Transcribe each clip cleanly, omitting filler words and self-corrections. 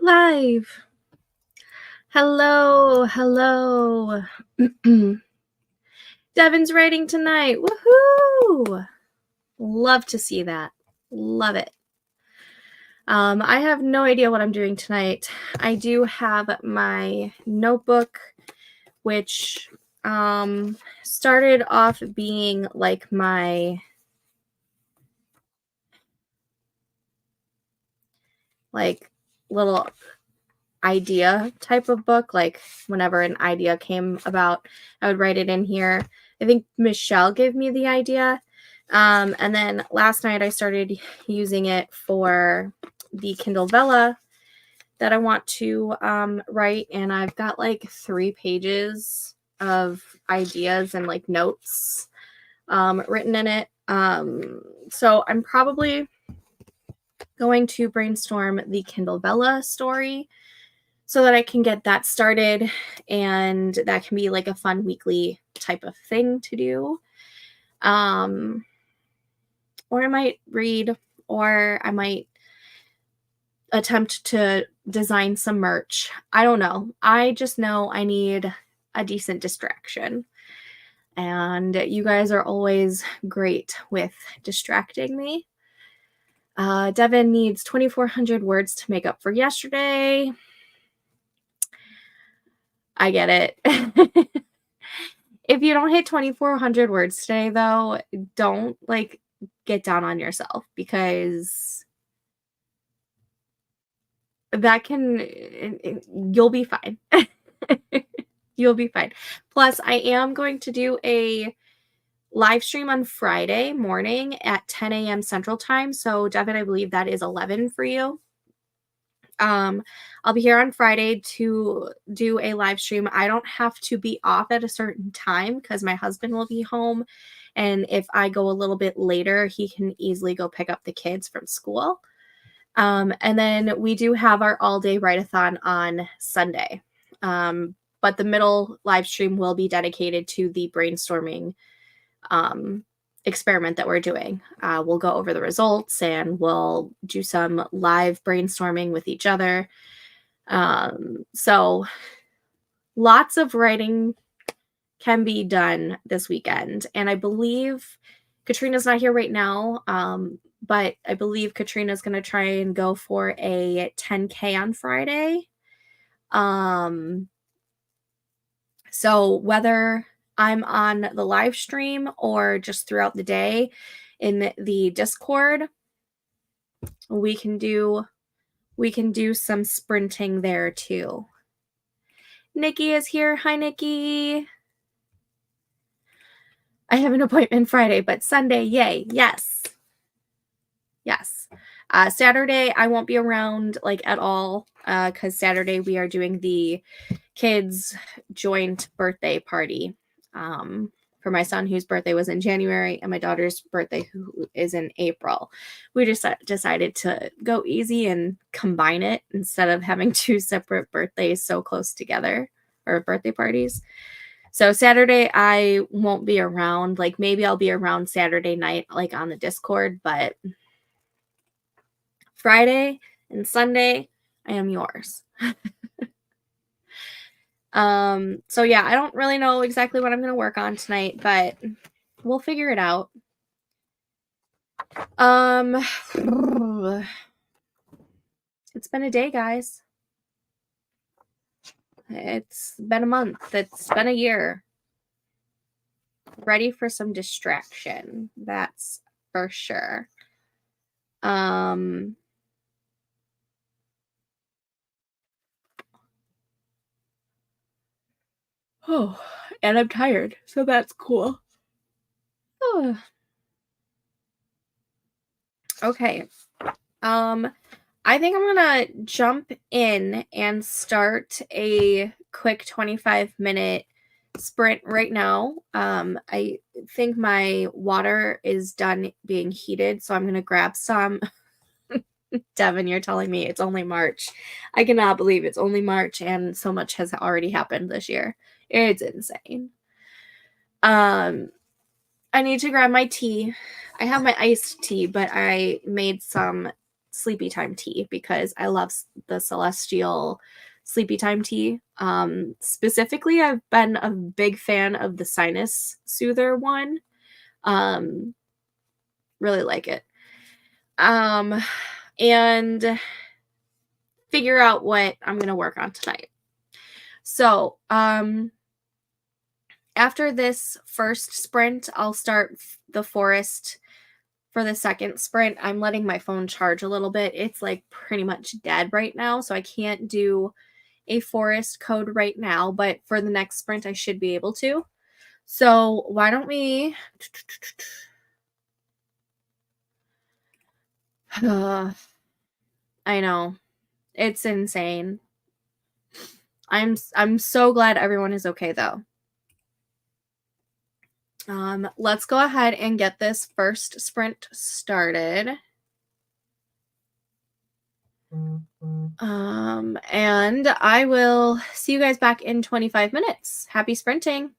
Live. Hello. Devin's writing tonight. Woohoo! Love to see that. Love it. I have no idea what I'm doing tonight. I do have my notebook, which started off being like my little idea type of book. Like whenever an idea came about, I would write it in here. I think Michelle gave me the idea. And then last night I started using it for the Kindle Vella that I want to write. And I've got like 3 pages of ideas and like notes written in it. So I'm probably going to brainstorm the Kindle Vella story so that I can get that started, and that can be like a fun weekly type of thing to do. Or I might read, or I might attempt to design some merch. I don't know. I just know I need a decent distraction. And you guys are always great with distracting me. Devin needs 2,400 words to make up for yesterday. I get it. If you don't hit 2,400 words today, though, don't get down on yourself, because that you'll be fine. You'll be fine. Plus, I am going to do a live stream on Friday morning at 10 a.m. Central Time. So, Devin, I believe that is 11 for you. I'll be here on Friday to do a live stream. I don't have to be off at a certain time because my husband will be home. And if I go a little bit later, he can easily go pick up the kids from school. And then we do have our all-day write-a-thon on Sunday. But the middle live stream will be dedicated to the brainstorming experiment that we're doing. We'll go over the results and we'll do some live brainstorming with each other. So lots of writing can be done this weekend. And I believe Katrina's not here right now, but I believe Katrina's going to try and go for a 10K on Friday. So whether I'm on the live stream or just throughout the day in the Discord, we can do some sprinting there too. Nikki is here. Hi, Nikki. I have an appointment Friday, but Sunday, yay. Yes. Saturday, I won't be around at all, because Saturday we are doing the kids' joint birthday party for my son, whose birthday was in January, and my daughter's birthday, who is in April. We just decided to go easy and combine it instead of having 2 separate birthdays so close together, or birthday parties. So Saturday I won't be around. Maybe I'll be around Saturday night on the Discord, but Friday and Sunday I am yours. So yeah, I don't really know exactly what I'm going to work on tonight, but we'll figure it out. It's been a day, guys. It's been a month. It's been a year. Ready for some distraction. That's for sure. Oh, and I'm tired, so that's cool. Oh. Okay. I think I'm gonna jump in and start a quick 25-minute sprint right now. I think my water is done being heated, so I'm gonna grab some. Devin, you're telling me it's only March. I cannot believe it's only March and so much has already happened this year. It's insane. I need to grab my tea. I have my iced tea, but I made some sleepy time tea because I love the Celestial sleepy time tea. Specifically, I've been a big fan of the sinus soother one. Um, really like it. And figure out what I'm going to work on tonight. So, after this first sprint, I'll start the forest for the second sprint. I'm letting my phone charge a little bit. It's like pretty much dead right now, so I can't do a forest code right now, but for the next sprint, I should be able to. So why don't we... I know. It's insane. I'm so glad everyone is okay though. Let's go ahead and get this first sprint started. And I will see you guys back in 25 minutes. Happy sprinting.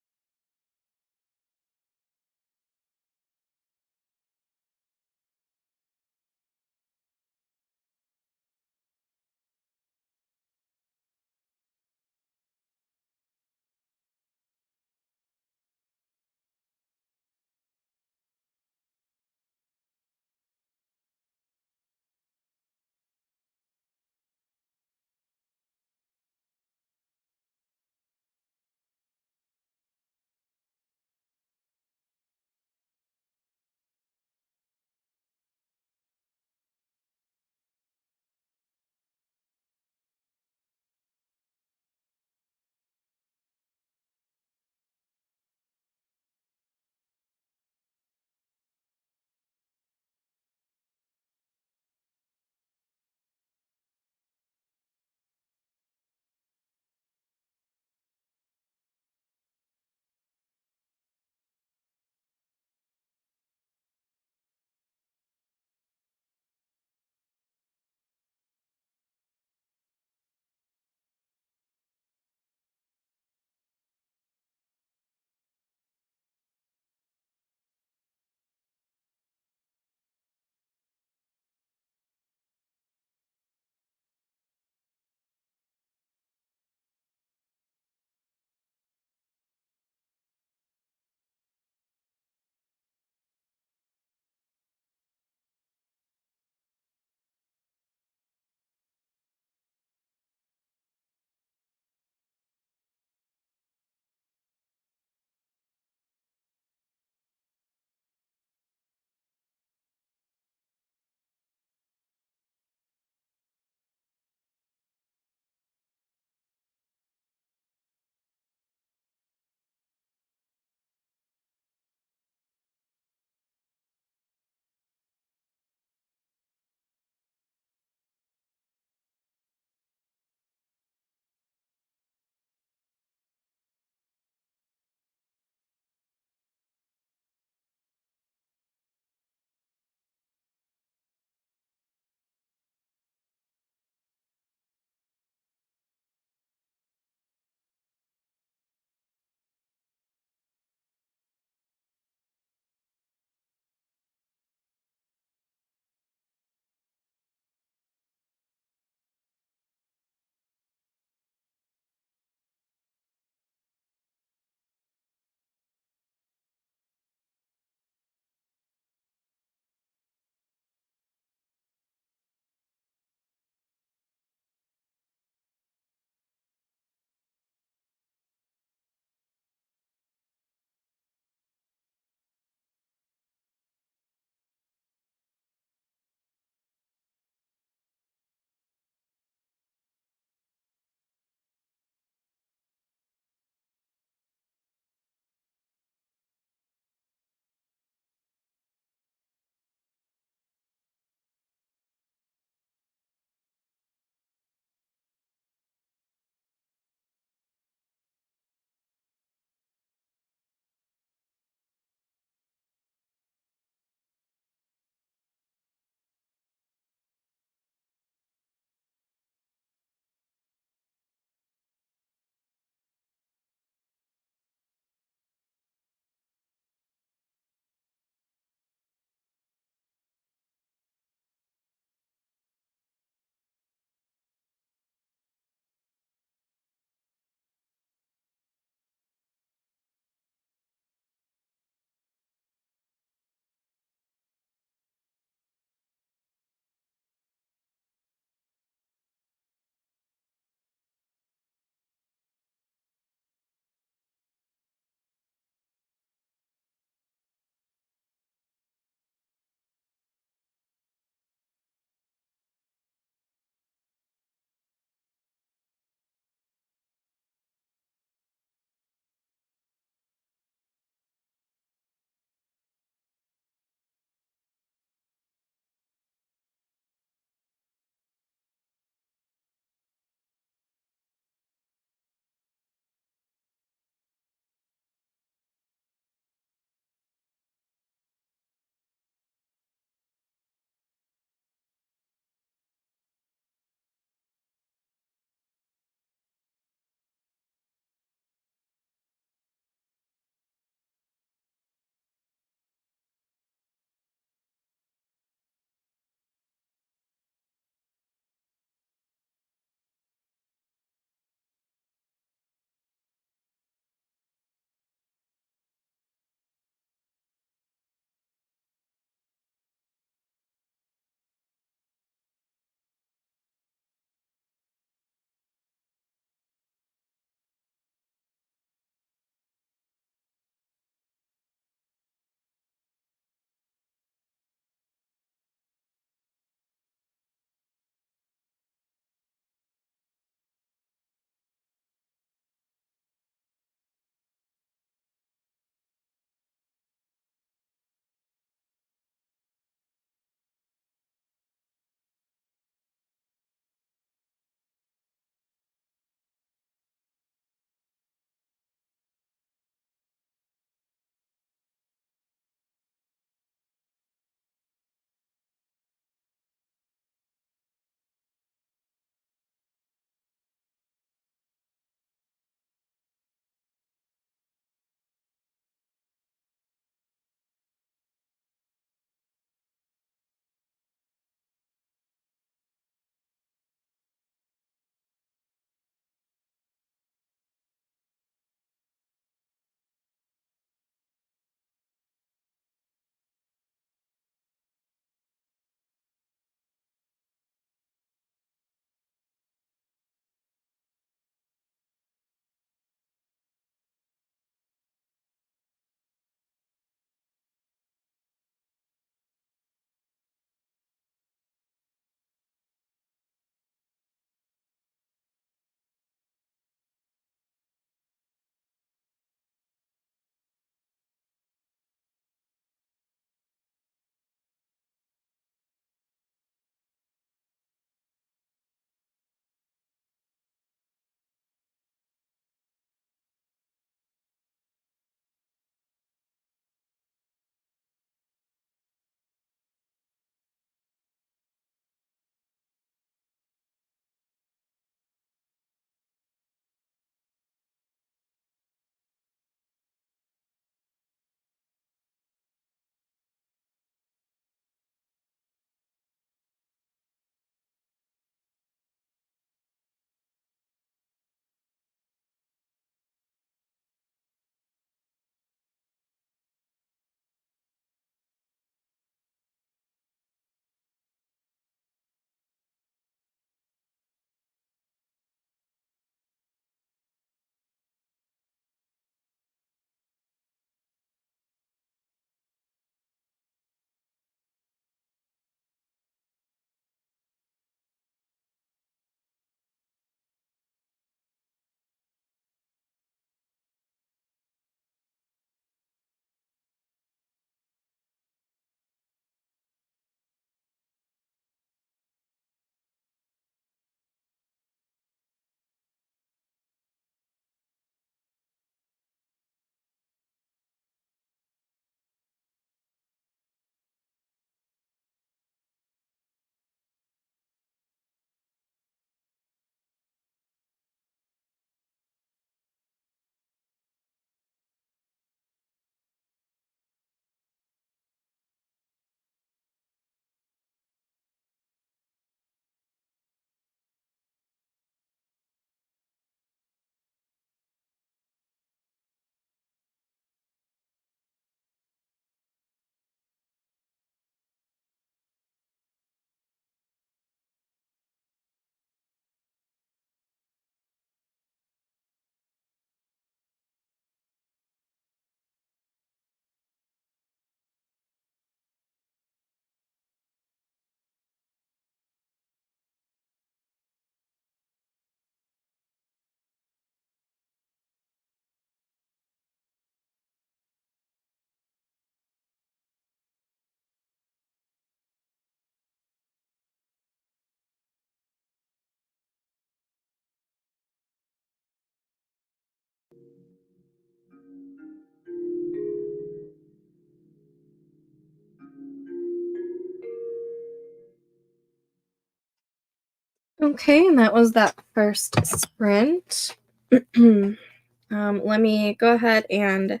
Okay, and that was that first sprint. Let me go ahead and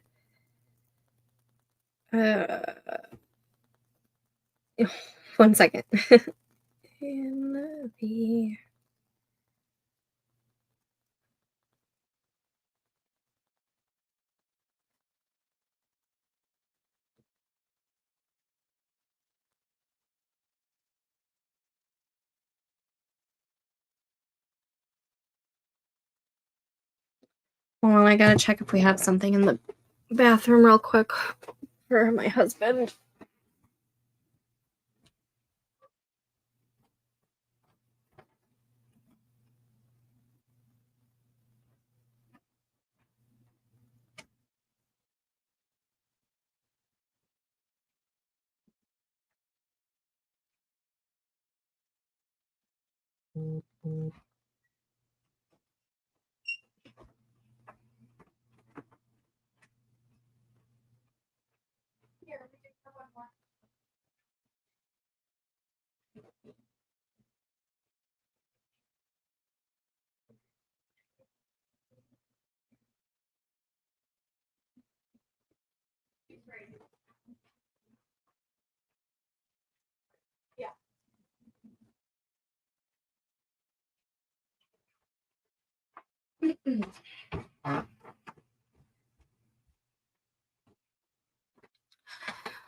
one second. In the Well, I gotta check if we have something in the bathroom real quick for my husband.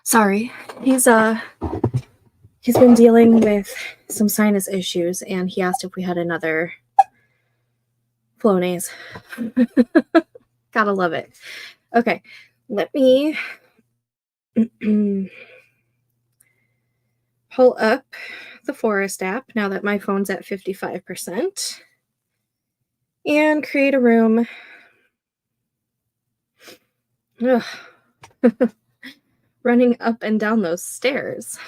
Sorry, he's been dealing with some sinus issues, and he asked if we had another Flonase. Gotta love it. Okay, let me pull up the Forest app now that my phone's at 55% and create a room. Ugh. Running up and down those stairs.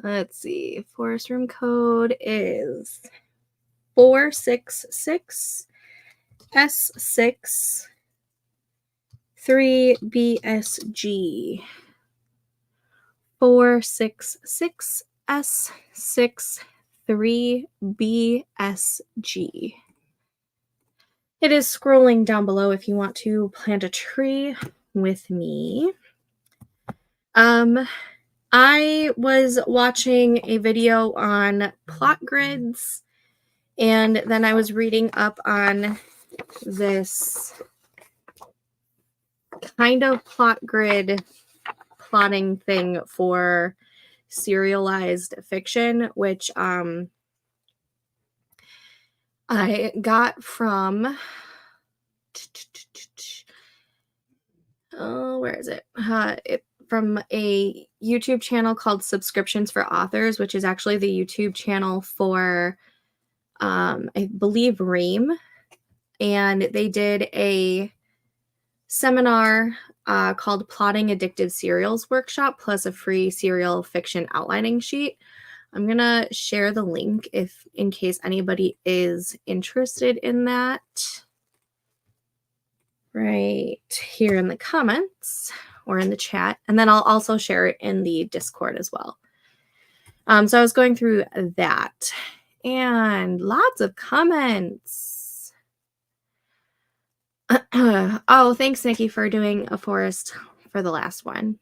Let's see. Forest room code is 466 S6 3BSG. 466 S6 3BSG. It is scrolling down below if you want to plant a tree with me. I was watching a video on plot grids, and then I was reading up on this kind of plot grid plotting thing for serialized fiction, which I got from where is it? From a YouTube channel called Subscriptions for Authors, which is actually the YouTube channel for I believe Ream, and they did a seminar called Plotting Addictive Serials Workshop plus a free serial fiction outlining sheet. I'm gonna share the link in case anybody is interested in that right here in the comments or in the chat, and then I'll also share it in the Discord as well. So I was going through that, and lots of comments. Oh, thanks, Nikki, for doing a forest for the last one.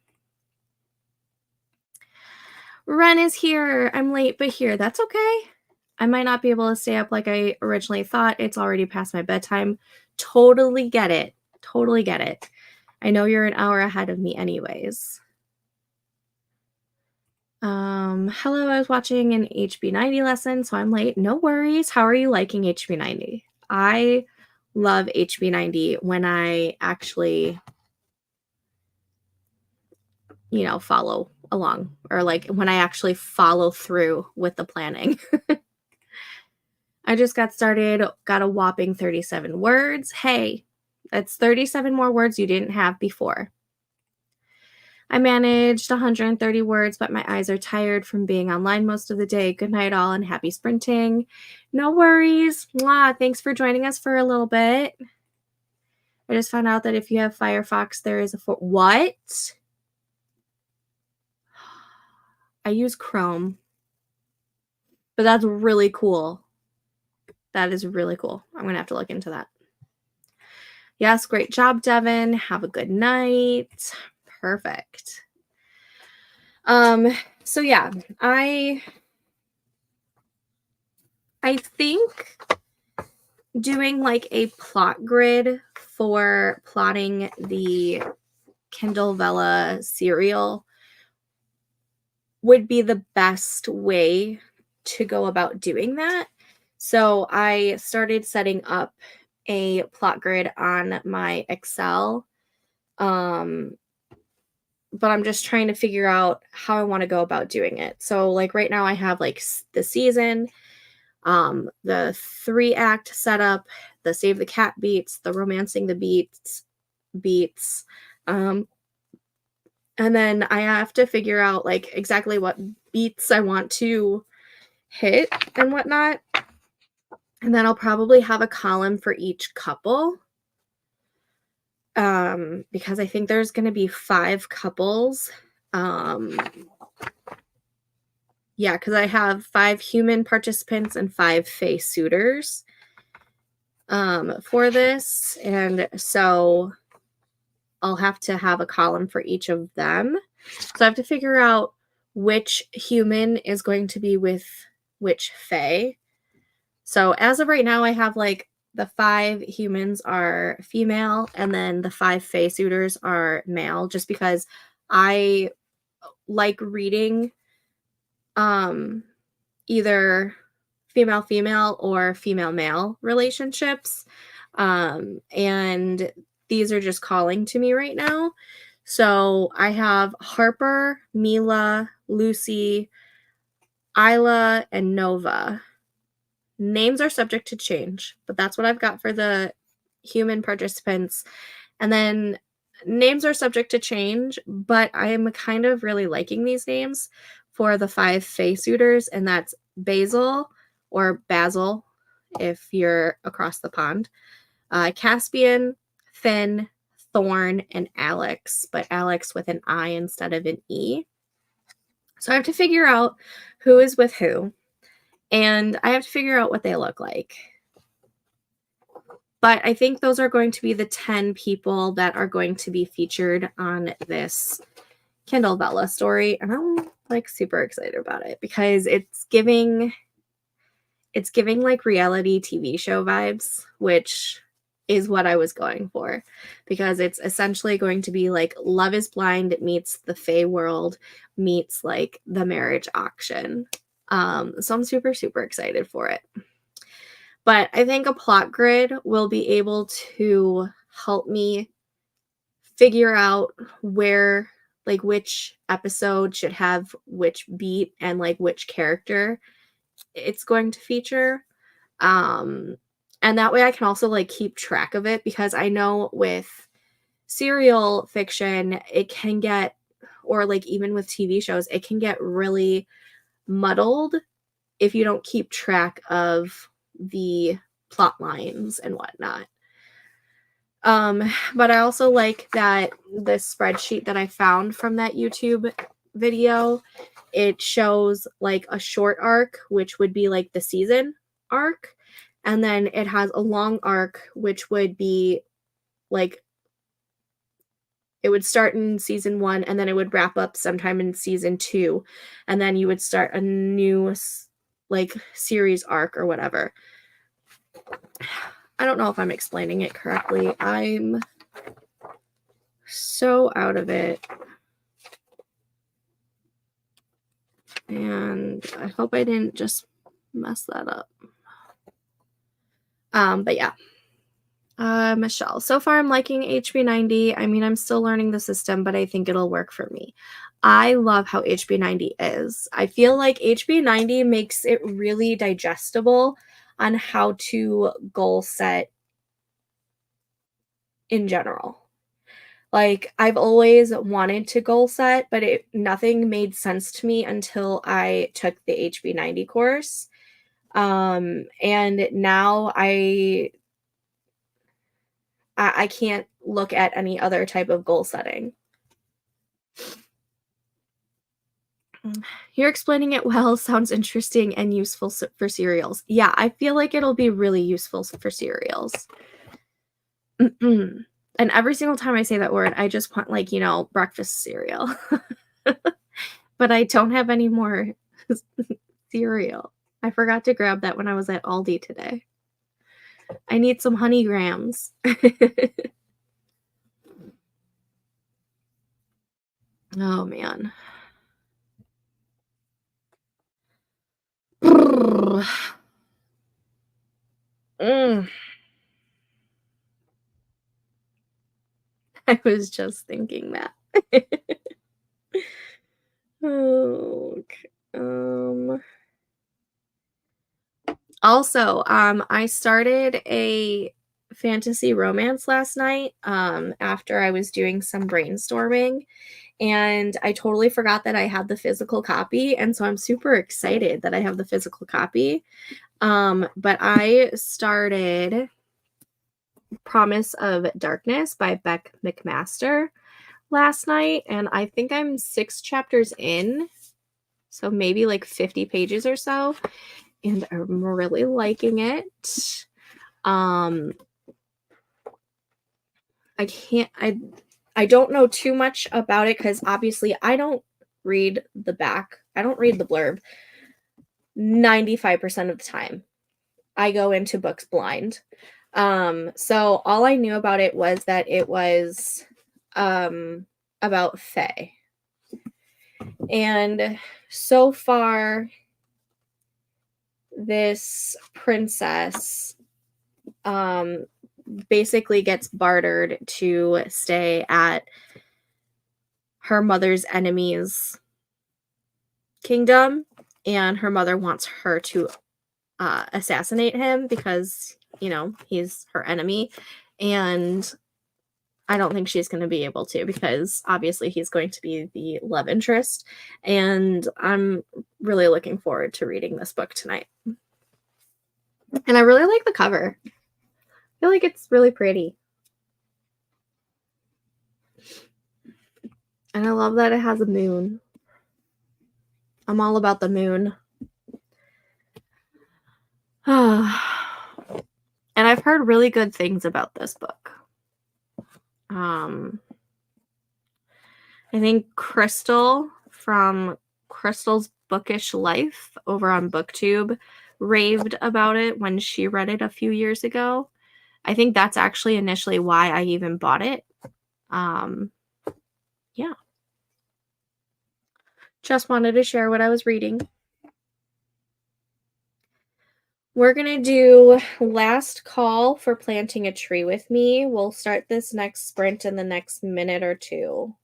Ren is here. I'm late, but here. That's okay. I might not be able to stay up like I originally thought. It's already past my bedtime. Totally get it. Totally get it. I know you're an hour ahead of me anyways. Hello, I was watching an HB90 lesson, so I'm late. No worries. How are you liking HB90? I love HB90 when I actually, follow along, or like when I actually follow through with the planning. I just got started, got a whopping 37 words. Hey, that's 37 more words you didn't have before. I managed 130 words, but my eyes are tired from being online most of the day. Good night, all, and happy sprinting. No worries. Mwah. Thanks for joining us for a little bit. I just found out that if you have Firefox, there is a what? I use Chrome. But that's really cool. That is really cool. I'm going to have to look into that. Yes, great job, Devin. Have a good night. Perfect. So yeah, I think doing like a plot grid for plotting the Kindle Vella serial would be the best way to go about doing that. So I started setting up a plot grid on my Excel. But I'm just trying to figure out how I want to go about doing it. So like right now I have like the season, the 3-act setup, the Save the Cat beats, the Romancing the beats. And then I have to figure out like exactly what beats I want to hit and whatnot. And then I'll probably have a column for each couple. Because I think there's going to be 5 couples. Yeah, because I have 5 human participants and 5 fae suitors for this. And so I'll have to have a column for each of them. So I have to figure out which human is going to be with which fae. So as of right now, I have like the 5 humans are female and then the 5 fae suitors are male, just because I like reading either female-female or female-male relationships. And these are just calling to me right now. So I have Harper, Mila, Lucy, Isla, and Nova. Names are subject to change, but that's what I've got for the human participants. And then names are subject to change, but I am kind of really liking these names for the 5 fae suitors, and that's Basil or Basil if you're across the pond, Caspian, Finn, Thorn, and Alex, but Alex with an I instead of an E. So I have to figure out who is with who, and I have to figure out what they look like. But I think those are going to be the 10 people that are going to be featured on this Kindle Vella story. And I'm like super excited about it because it's giving like reality TV show vibes, which is what I was going for, because it's essentially going to be like Love is Blind meets the Fae world meets like the marriage auction. So I'm super, super excited for it. But I think a plot grid will be able to help me figure out where, like, which episode should have which beat and like which character it's going to feature. And that way I can also like keep track of it, because I know with serial fiction, it can get, or like even with TV shows, it can get really muddled if you don't keep track of the plot lines and whatnot. But I also like that the spreadsheet that I found from that YouTube video, it shows like a short arc, which would be like the season arc, and then it has a long arc, which would be like, it would start in season 1 and then it would wrap up sometime in season 2, and then you would start a new like series arc or whatever. I don't know if I'm explaining it correctly. I'm so out of it. And I hope I didn't just mess that up. But yeah. Michelle, so far I'm liking HB90. I mean, I'm still learning the system, but I think it'll work for me. I love how HB90 is. I feel like HB90 makes it really digestible on how to goal set in general. Like, I've always wanted to goal set, but nothing made sense to me until I took the HB90 course. And now I can't look at any other type of goal setting. You're explaining it well. Sounds interesting and useful for cereals. Yeah, I feel like it'll be really useful for cereals. And every single time I say that word, I just want, like, breakfast cereal. But I don't have any more cereal. I forgot to grab that when I was at Aldi today. I need some honey grams. Oh, man. Mm. I was just thinking that. Okay. Also, I started a fantasy romance last night, after I was doing some brainstorming, and I totally forgot that I had the physical copy, and so I'm super excited that I have the physical copy. But I started Promise of Darkness by Beck McMaster last night, and I think I'm 6 chapters in, so maybe like 50 pages or so, and I'm really liking it. I can't I don't know too much about it because obviously I don't read the back. I don't read the blurb 95% of the time. I go into books blind. So all I knew about it was that it was about Fae. And so far this princess basically gets bartered to stay at her mother's enemy's kingdom, and her mother wants her to assassinate him because, he's her enemy. And I don't think she's going to be able to because obviously he's going to be the love interest. And I'm really looking forward to reading this book tonight. And I really like the cover. I feel like it's really pretty. And I love that it has a moon. I'm all about the moon. And I've heard really good things about this book. I think Crystal from Crystal's Bookish Life over on BookTube raved about it when she read it a few years ago. I think that's actually initially why I even bought it. Yeah. Just wanted to share what I was reading. We're going to do last call for planting a tree with me. We'll start this next sprint in the next minute or two.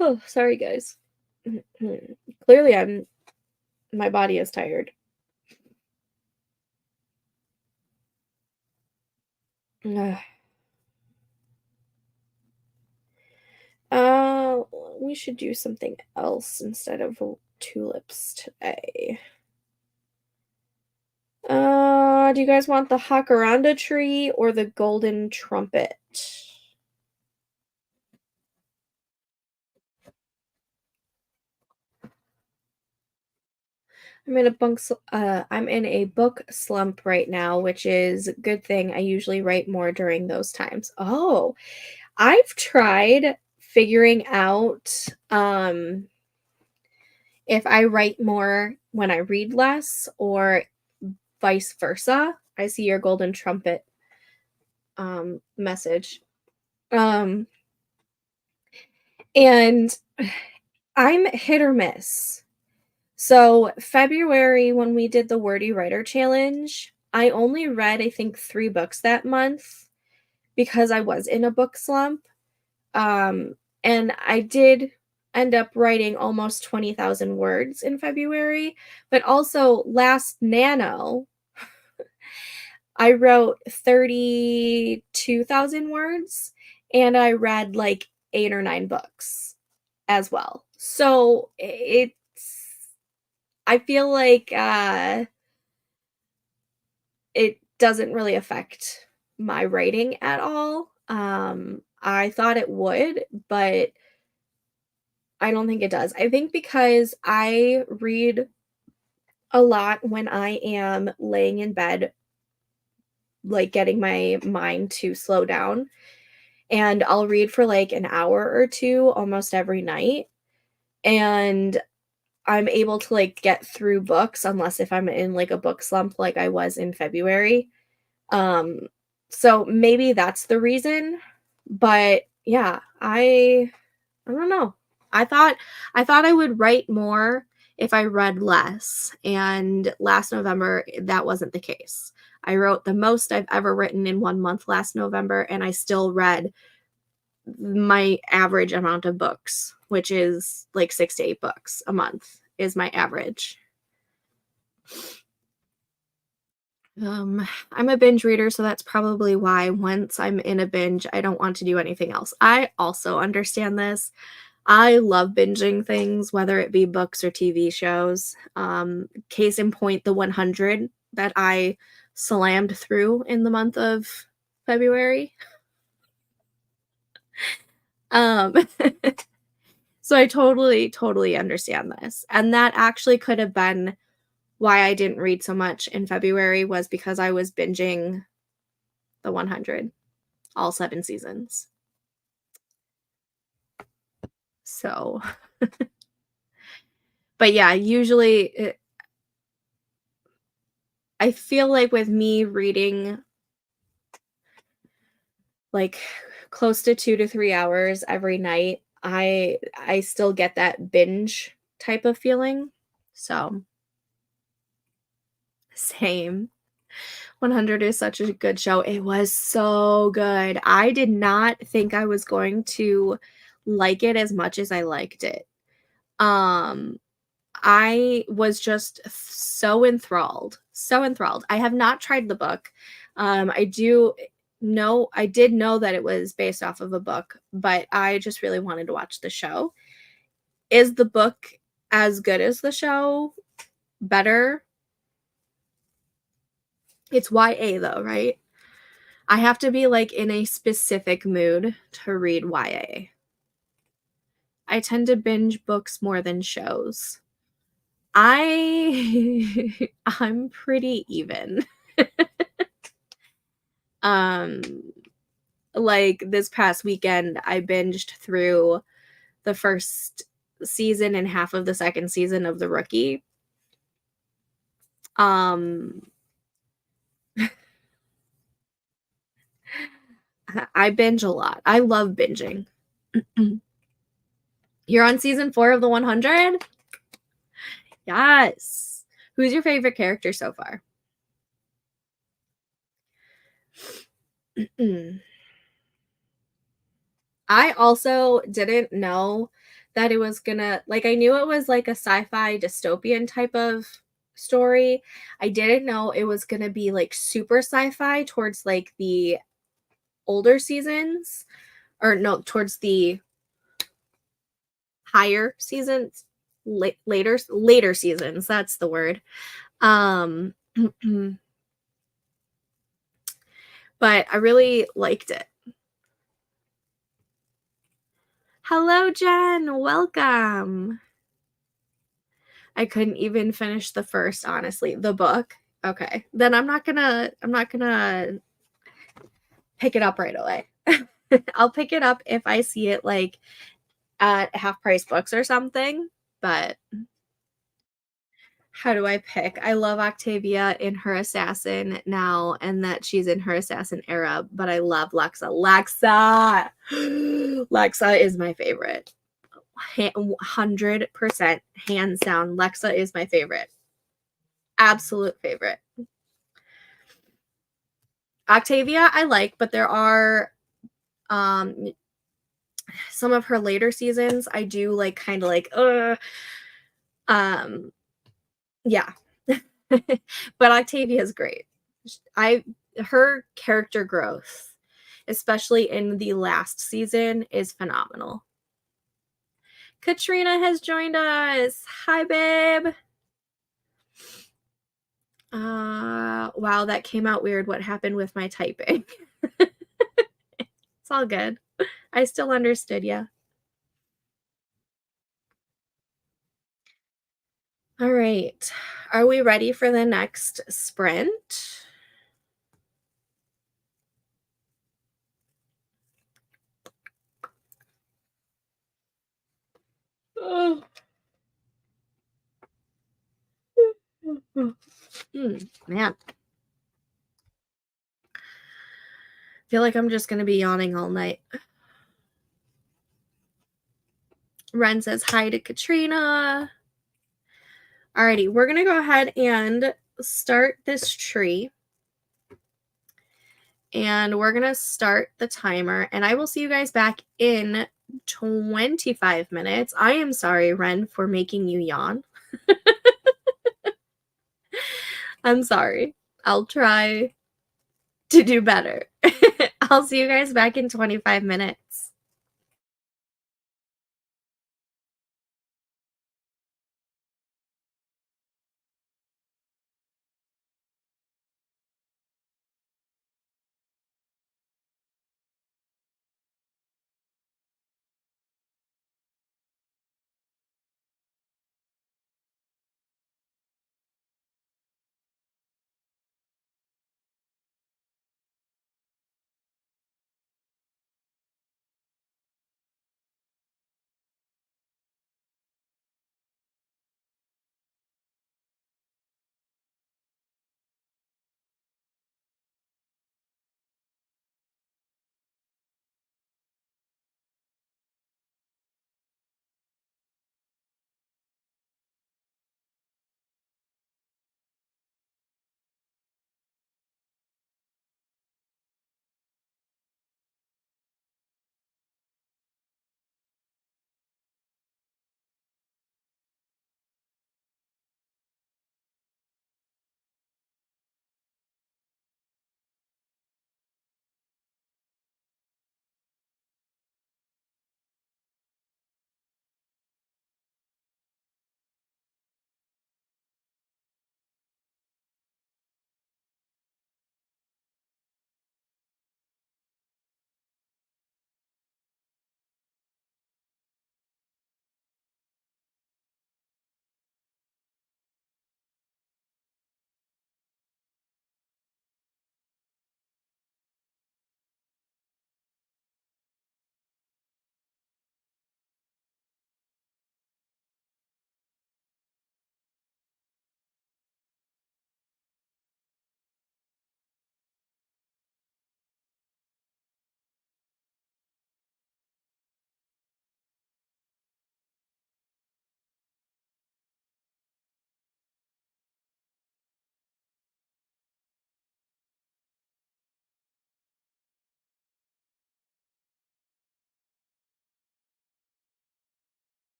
Oh, sorry, guys. Clearly, my body is tired. We should do something else instead of tulips today. Do you guys want the jacaranda tree or the golden trumpet? I'm in a book slump right now, which is a good thing. I usually write more during those times. Oh, I've tried figuring out if I write more when I read less or vice versa. I see your golden trumpet message. And I'm hit or miss. So February, when we did the Wordy Writer Challenge, I only read, I think, 3 books that month because I was in a book slump. And I did end up writing almost 20,000 words in February, but also last Nano, I wrote 32,000 words and I read like 8 or 9 books as well. So I feel like it doesn't really affect my writing at all. I thought it would, but I don't think it does. I think because I read a lot when I am laying in bed, like getting my mind to slow down, and I'll read for like an hour or two almost every night. And I'm able to like get through books unless if I'm in like a book slump like I was in February. Um so maybe that's the reason. But yeah, I don't know. I thought I would write more if I read less, and last November, that wasn't the case. I wrote the most I've ever written in 1 month last November, and I still read my average amount of books, which is like 6 to 8 books a month is my average. I'm a binge reader, so that's probably why once I'm in a binge, I don't want to do anything else. I also understand this. I love binging things, whether it be books or TV shows. Case in point, the 100 that I slammed through in the month of February. Um, so I totally understand this. And that actually could have been why I didn't read so much in February was because I was binging the 100, all 7 seasons. So, but yeah, usually I feel like with me reading like close to 2 to 3 hours every night, I still get that binge type of feeling. So, same. 100 is such a good show. It was so good. I did not think I was going to like it as much as I liked it. Um, I was just so enthralled, so enthralled. I have not tried the book. I did know that it was based off of a book, but I just really wanted to watch the show. Is the book as good as the show? Better? It's YA though, right? I have to be like in a specific mood to read YA. I tend to binge books more than shows. I I'm pretty even. Um like this past weekend I binged through the first season and half of the second season of The Rookie. Um I binge a lot. I love binging. You're on season 4 of the 100? Yes. Who's your favorite character so far? I also didn't know that it was gonna like I knew it was like a sci-fi dystopian type of story. I didn't know it was gonna be like super sci-fi towards like the older seasons or no, towards the higher seasons, later seasons, that's the word. Um but I really liked it. Hello Jen, welcome. I couldn't even finish the first, honestly. The book. Okay. Then I'm not gonna pick it up right away. I'll pick it up if I see it like at half price books or something. But how do I pick? I love Octavia in her assassin now and that she's in her assassin era, but I love Lexa. Lexa is my favorite. 100% hands down. Lexa is my favorite. Absolute favorite. Octavia I like, but there are um some of her later seasons I do like kind of like um yeah. But Octavia is great. I Her character growth, especially in the last season, is phenomenal. Katrina has joined us. Hi babe. Wow, that came out weird. What happened with my typing? It's all good. I still understood you. All right. Are we ready for the next sprint? Oh. Man, feel like I'm just gonna be yawning all night. Ren says hi to Katrina. Alrighty, we're gonna go ahead and start this tree. And we're gonna start the timer, and I will see you guys back in 25 minutes. I am sorry, Ren, for making you yawn. I'm sorry. I'll try to do better. I'll see you guys back in 25 minutes.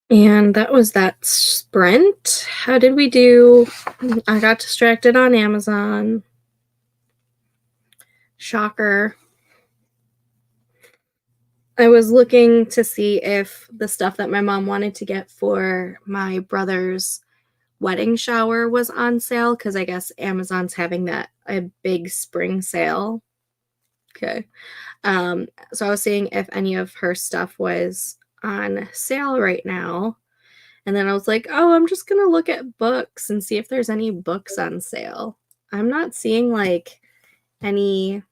And that was that sprint. How did we do? I got distracted on Amazon. Shocker. I was looking to see if the stuff that my mom wanted to get for my brother's wedding shower was on sale, because I guess Amazon's having a big spring sale. Okay. So I was seeing if any of her stuff was on sale right now. And then I was like, oh, I'm just gonna look at books and see if there's any books on sale. I'm not seeing like any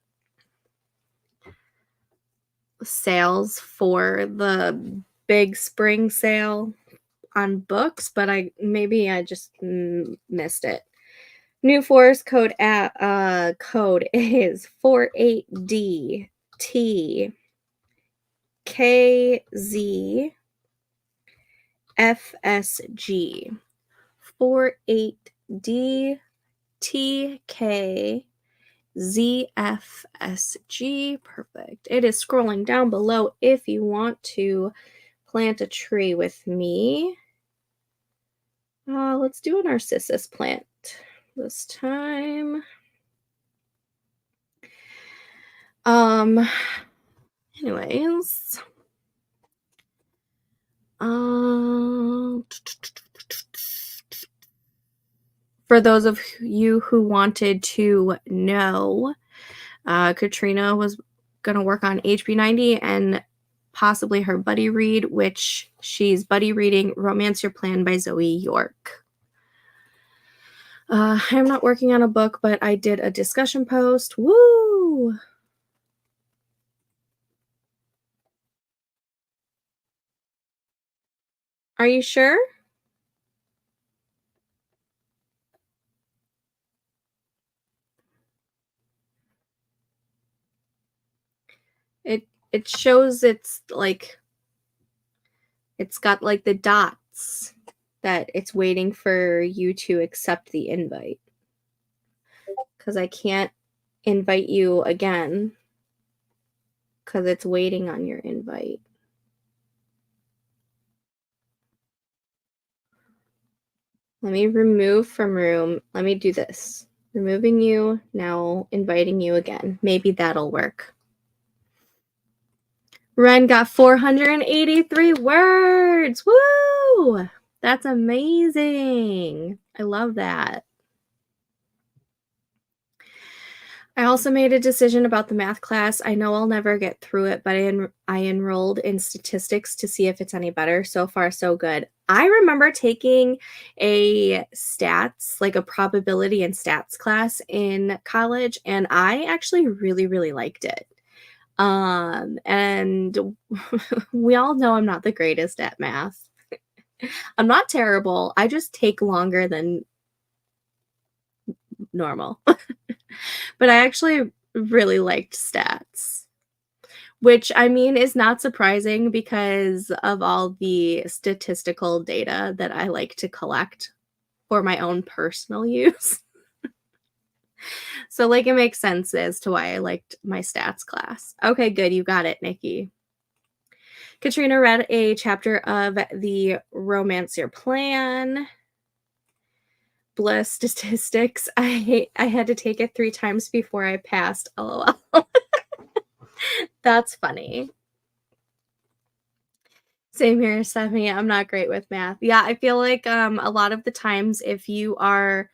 sales for the big spring sale on books, but maybe I just missed it. New Forest code code is 48D TKZ FSG. 48D TK ZFSG. Perfect. It is scrolling down below if you want to plant a tree with me. Let's do a narcissus plant this time. Anyways. For those of you who wanted to know, Katrina was going to work on HB90 and possibly her buddy read, which she's buddy reading Romance Your Plan by Zoe York. I'm not working on a book, but I did a discussion post. Woo! Are you sure? It shows it's got like the dots that it's waiting for you to accept the invite. Because I can't invite you again because it's waiting on your invite. Let me remove from room. Let me do this. Removing you, now inviting you again. Maybe that'll work. Ren got 483 words. Woo! That's amazing. I love that. I also made a decision about the math class. I know I'll never get through it, but I enrolled in statistics to see if it's any better. So far, so good. I remember taking a stats, like a probability and stats class in college, and I actually really, really liked it. And we all know I'm not the greatest at math. I'm not terrible. I just take longer than normal. But I actually really liked stats, which I mean is not surprising because of all the statistical data that I like to collect for my own personal use. So like it makes sense as to why I liked my stats class. Okay, good. You got it, Nikki. Katrina read a chapter of the Romance Your Plan. Bliss statistics. I had to take it 3 times before I passed. LOL. That's funny. Same here, Stephanie. I'm not great with math. Yeah, I feel like a lot of the times if you are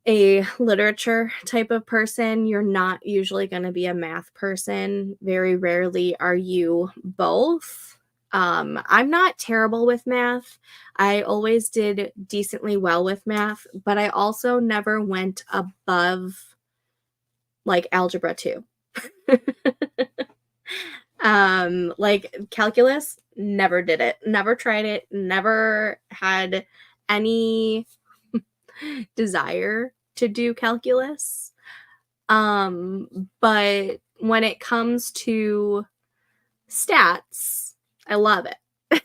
a literature type of person, you're not usually going to be a math person. Very rarely are you both. I'm not terrible with math. I always did decently well with math, but I also never went above like algebra 2. Like calculus, never did it, never tried it, never had any desire to do calculus. But when it comes to stats, I love it.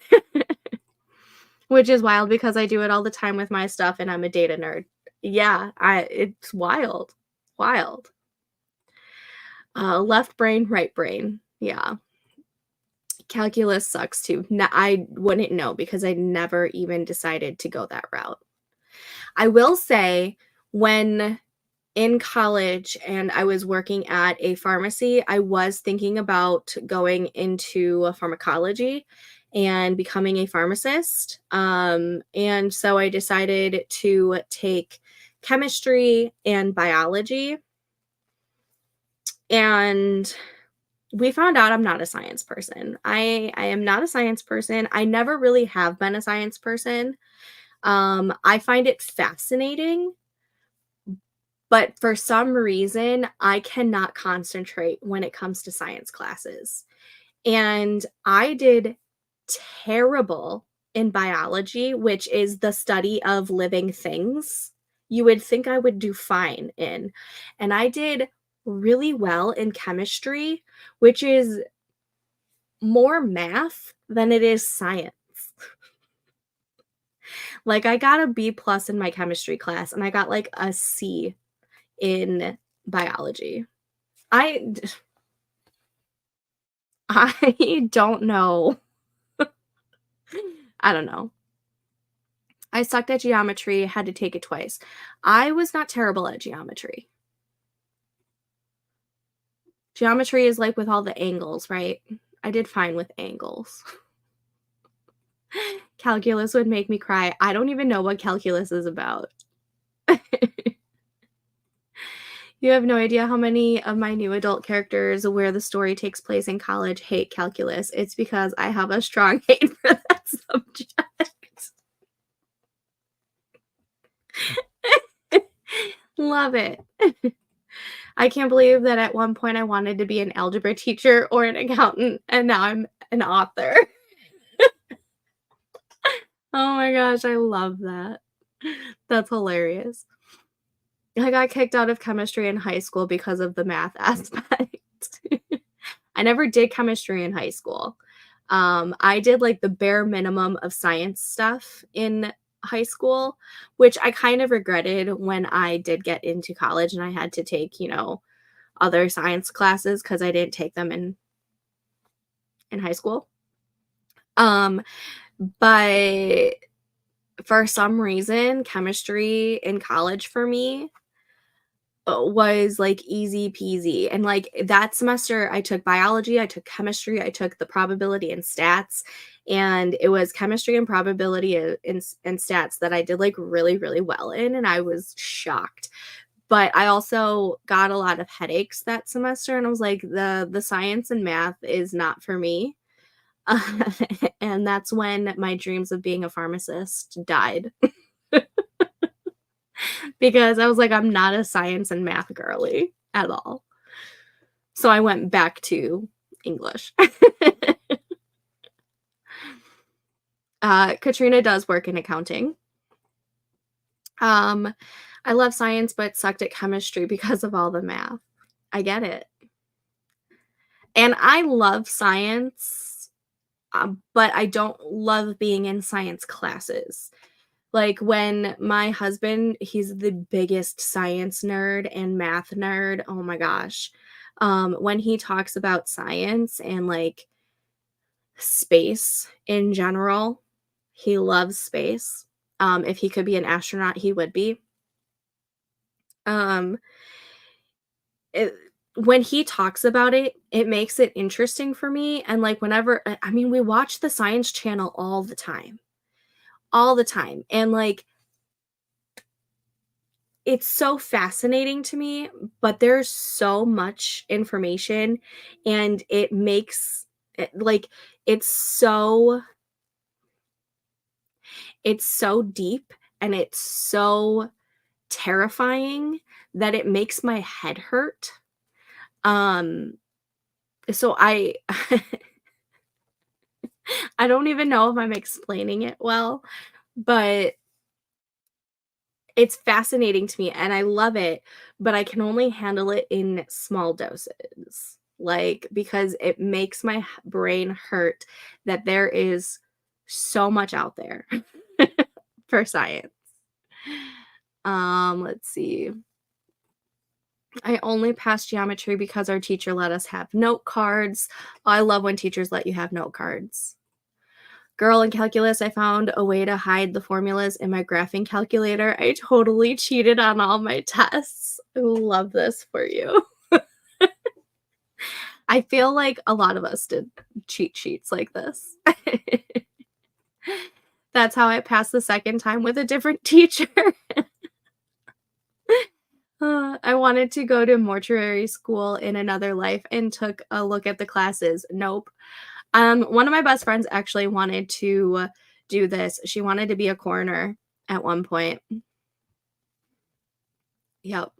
Which is wild because I do it all the time with my stuff and I'm a data nerd. Yeah, it's wild. Wild. Left brain, right brain. Yeah. Calculus sucks too. I wouldn't know because I never even decided to go that route. I will say when in college and I was working at a pharmacy, I was thinking about going into pharmacology and becoming a pharmacist. And so I decided to take chemistry and biology. And we found out I'm not a science person. I am not a science person. I never really have been a science person. I find it fascinating, but for some reason, I cannot concentrate when it comes to science classes. And I did terrible in biology, which is the study of living things. You would think I would do fine in. And I did really well in chemistry, which is more math than it is science. Like I got a B plus in my chemistry class and I got like a C in biology. I I don't know. I don't know. I sucked at geometry, had to take it twice. I was not terrible at geometry. Geometry is like with all the angles, right? I did fine with angles. Calculus would make me cry. I don't even know what calculus is about. You have no idea how many of my new adult characters where the story takes place in college hate calculus. It's because I have a strong hate for that subject. Love it. I can't believe that at one point I wanted to be an algebra teacher or an accountant, and now I'm an author. Oh my gosh, I love that. That's hilarious. I got kicked out of chemistry in high school because of the math aspect. I never did chemistry in high school. I did like the bare minimum of science stuff in high school, which I kind of regretted when I did get into college and I had to take, other science classes because I didn't take them in high school. But for some reason, chemistry in college for me was like easy peasy. And like that semester, I took biology, I took chemistry, I took the probability and stats. And it was chemistry and probability and stats that I did like really, really well in. And I was shocked. But I also got a lot of headaches that semester. And I was like, the science and math is not for me. And that's when my dreams of being a pharmacist died. Because I was like, I'm not a science and math girly at all. So I went back to English. Katrina does work in accounting. I love science, but sucked at chemistry because of all the math. I get it. And I love science, but I don't love being in science classes. Like when my husband, he's the biggest science nerd and math nerd. Oh my gosh. When he talks about science and like space in general, he loves space. If he could be an astronaut, he would be. Um, it, when he talks about it, it makes it interesting for me. And like whenever, I mean, we watch the Science Channel all the time. And like, it's so fascinating to me, but there's so much information and it makes it like it's so it's so deep and it's so terrifying that it makes my head hurt. Um so I I don't even know if I'm explaining it well, but it's fascinating to me and I love it, but I can only handle it in small doses. Like, because it makes my brain hurt that there is so much out there for science. Let's see. I only passed geometry because our teacher let us have note cards. Oh, I love when teachers let you have note cards. Girl, in calculus, I found a way to hide the formulas in my graphing calculator. I totally cheated on all my tests. I love this for you. I feel like a lot of us did cheat sheets like this. That's how I passed the second time with a different teacher. I wanted to go to mortuary school in another life and took a look at the classes. Nope. One of my best friends actually wanted to do this. She wanted to be a coroner at one point. Yep.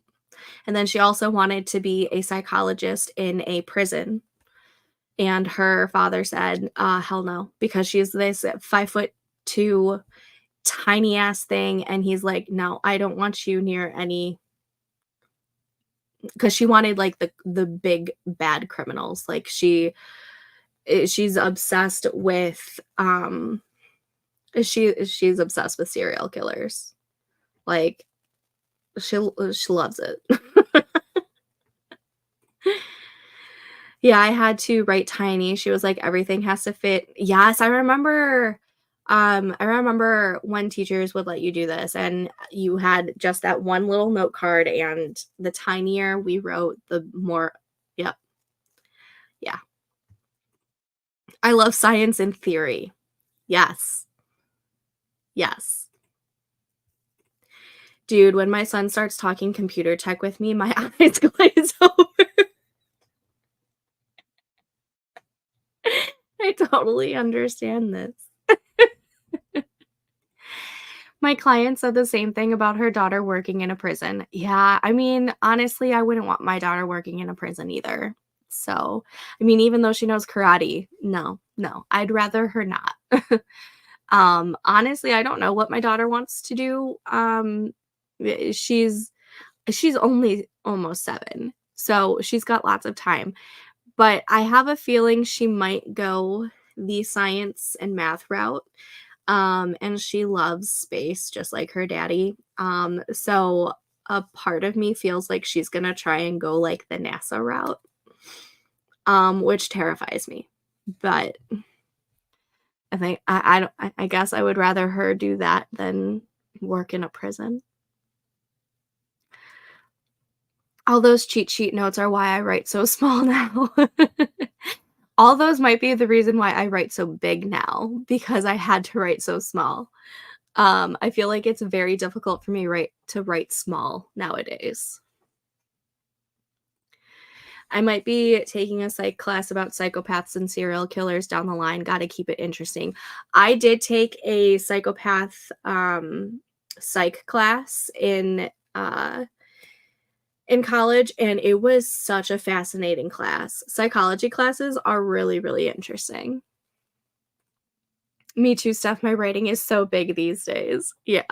And then she also wanted to be a psychologist in a prison. And her father said, hell no, because she's this 5'2" tiny ass thing. And he's like, no, I don't want you near any, because she wanted like the big bad criminals. Like she's obsessed with she's obsessed with serial killers. Like she loves it. Yeah, I had to write tiny. She was like, everything has to fit. Yes, I remember when teachers would let you do this and you had just that one little note card, and the tinier we wrote, the more. Yep. Yeah. I love science and theory. Yes. Yes. Dude, when my son starts talking computer tech with me, my eyes glaze over. I totally understand this. My client said the same thing about her daughter working in a prison. Yeah, I mean, honestly, I wouldn't want my daughter working in a prison either. So, I mean, even though she knows karate, no, no, I'd rather her not. Honestly, I don't know what my daughter wants to do. She's only almost 7, so she's got lots of time. But I have a feeling she might go the science and math route. And she loves space just like her daddy. So a part of me feels like she's gonna try and go like the NASA route, which terrifies me. But I think I guess I would rather her do that than work in a prison. All those cheat sheet notes are why I write so small now. All those might be the reason why I write so big now, because I had to write so small. I feel like it's very difficult for me to write small nowadays. I might be taking a psych class about psychopaths and serial killers down the line. Got to keep it interesting. I did take a psychopath psych class in college, and it was such a fascinating class. Psychology classes are really, really interesting. Me too, Steph. My writing is so big these days. Yeah.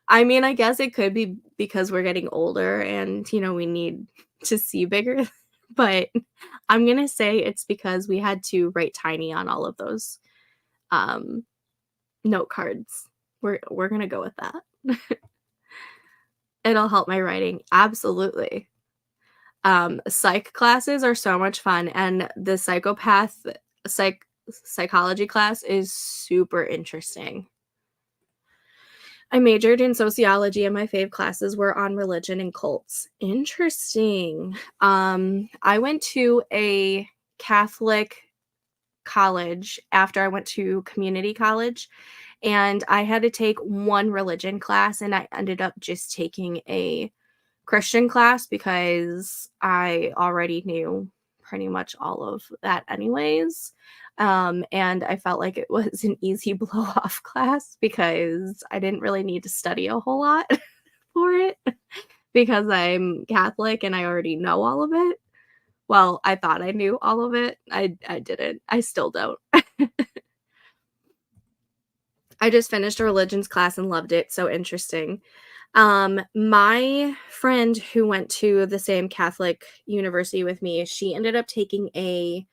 I mean, I guess it could be because we're getting older and, we need to see bigger, but I'm gonna say it's because we had to write tiny on all of those um, note cards. We're gonna go with that. It'll help my writing. Absolutely. Psych classes are so much fun, and the psychology class is super interesting. I majored in sociology and my fave classes were on religion and cults. Interesting. I went to a Catholic college after I went to community college, and I had to take one religion class, and I ended up just taking a Christian class because I already knew pretty much all of that anyways. And I felt like it was an easy blow off class because I didn't really need to study a whole lot for it because I'm Catholic and I already know all of it. Well, I thought I knew all of it. I didn't. I still don't. I just finished a religions class and loved it. So interesting. My friend who went to the same Catholic university with me, she ended up taking a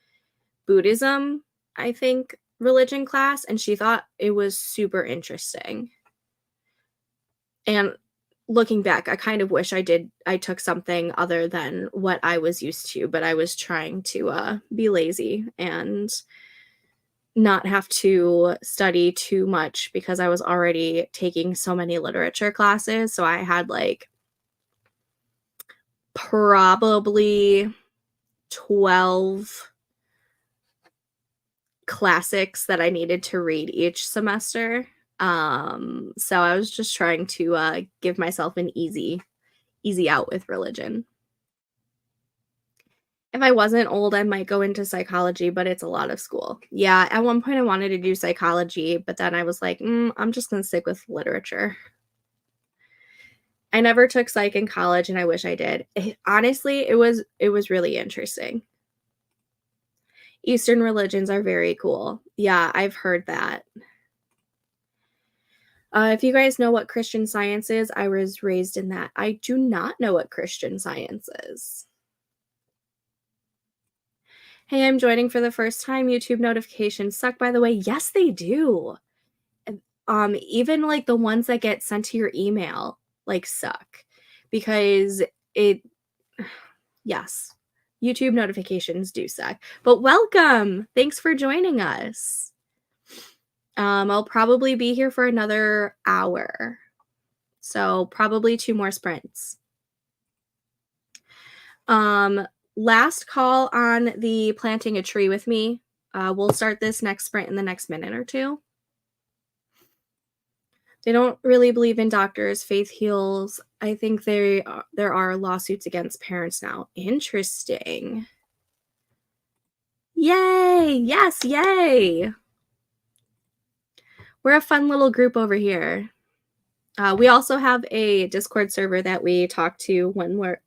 Buddhism, I think, religion class, and she thought it was super interesting. And looking back, I kind of wish I took something other than what I was used to, but I was trying to, be lazy and not have to study too much because I was already taking so many literature classes, so I had, like, probably 12 classics that I needed to read each semester. So I was just trying to, give myself an easy out with religion. If I wasn't old, I might go into psychology, but it's a lot of school. Yeah, at one point I wanted to do psychology, but then I was like, I'm just gonna stick with literature." I never took psych in college, and I wish I did. Honestly, it was really interesting. Eastern religions are very cool. Yeah, I've heard that. If you guys know what Christian Science is, I was raised in that. I do not know what Christian Science is. Hey, I'm joining for the first time. YouTube notifications suck, by the way. Yes, they do. And, even like the ones that get sent to your email, like, suck because it, yes, YouTube notifications do suck. But welcome. Thanks for joining us. I'll probably be here for another hour. So probably 2 more sprints. Um, Last call on the planting a tree with me. We'll start this next sprint in the next minute or two. They don't really believe in doctors. Faith heals. I think there are lawsuits against parents now. Interesting. Yay! Yes, yay! We're a fun little group over here. We also have a Discord server that we talk to when we're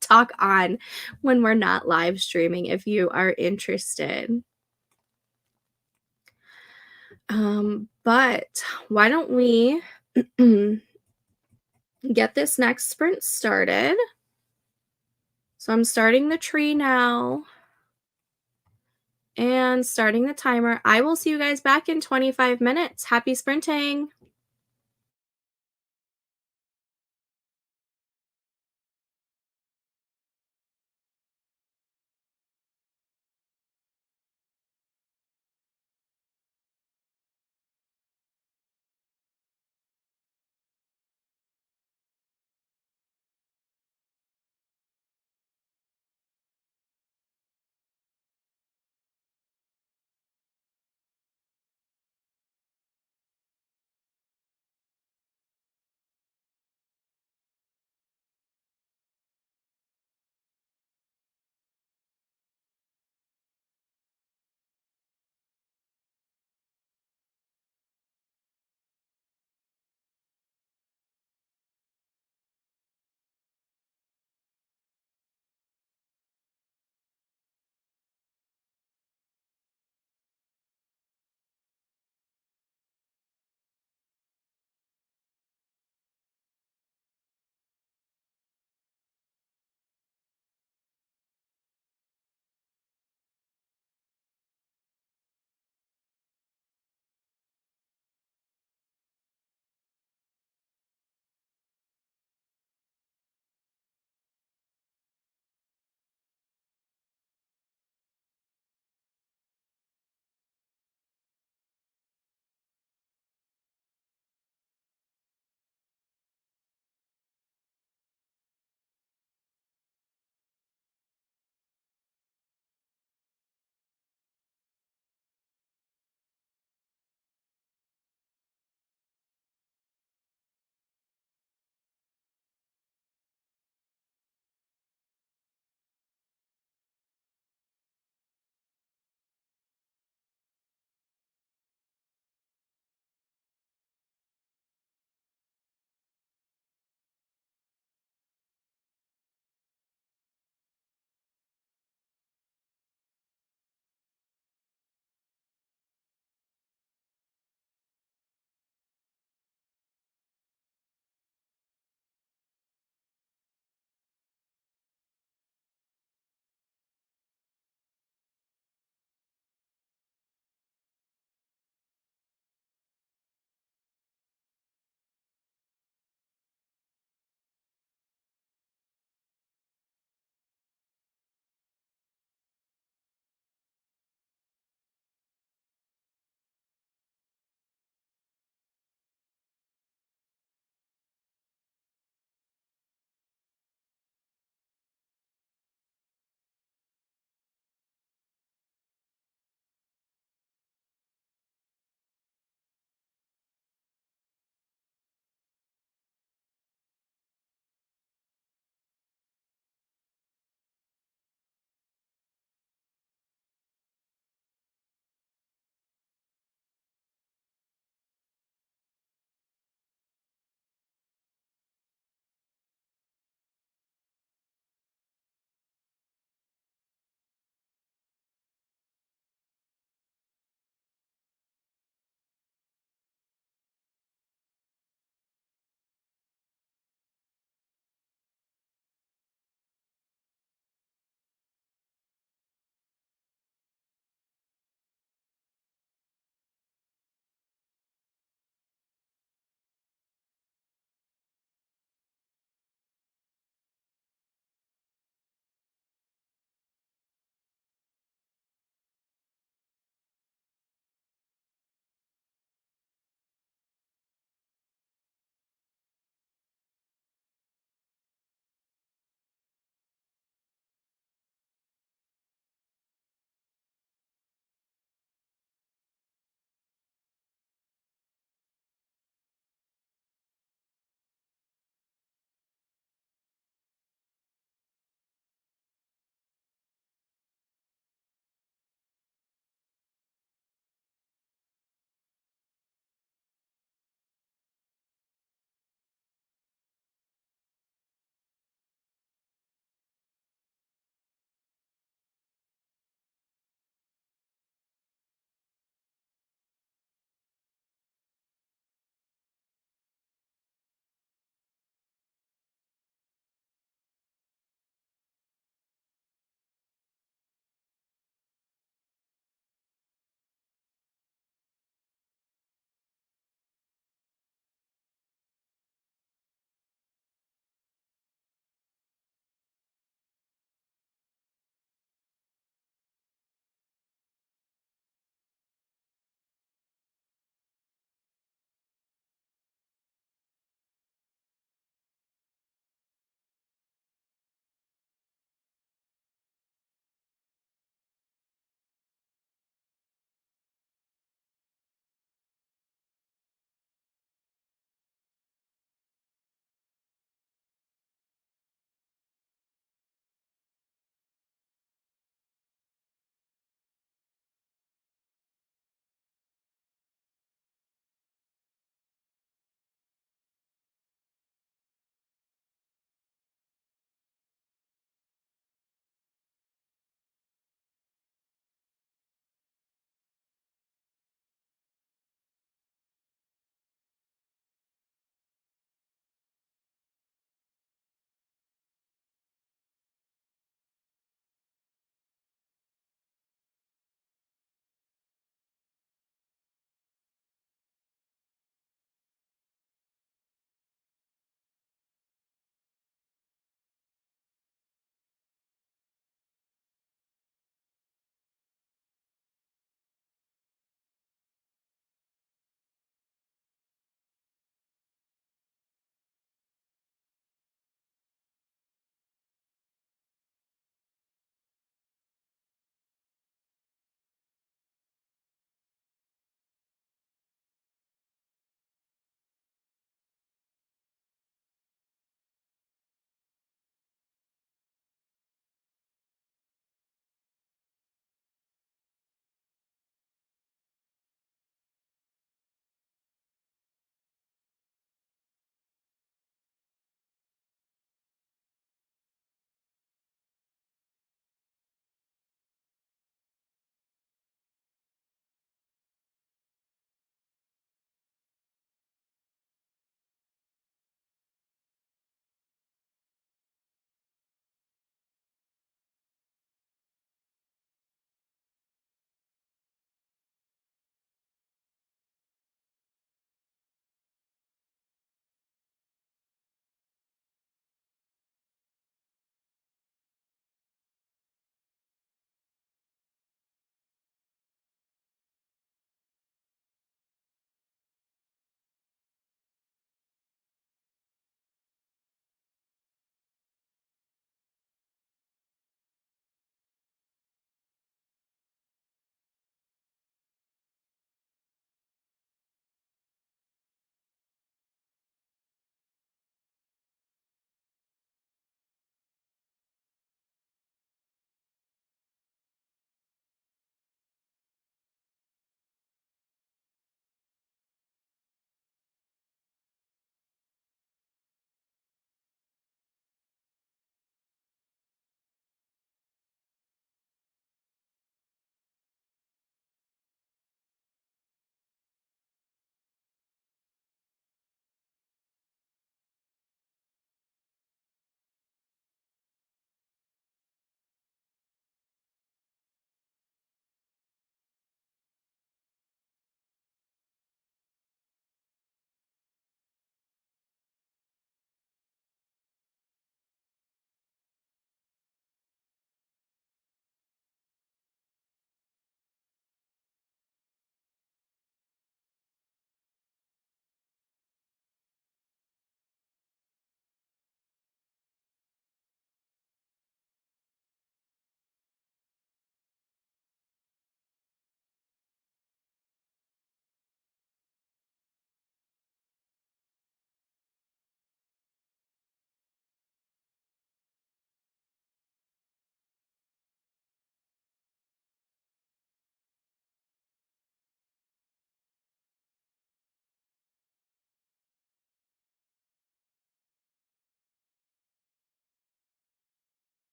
talk on when we're not live streaming if you are interested. But why don't we get this next sprint started? So I'm starting the tree now and starting the timer. I will see you guys back in 25 minutes. Happy sprinting.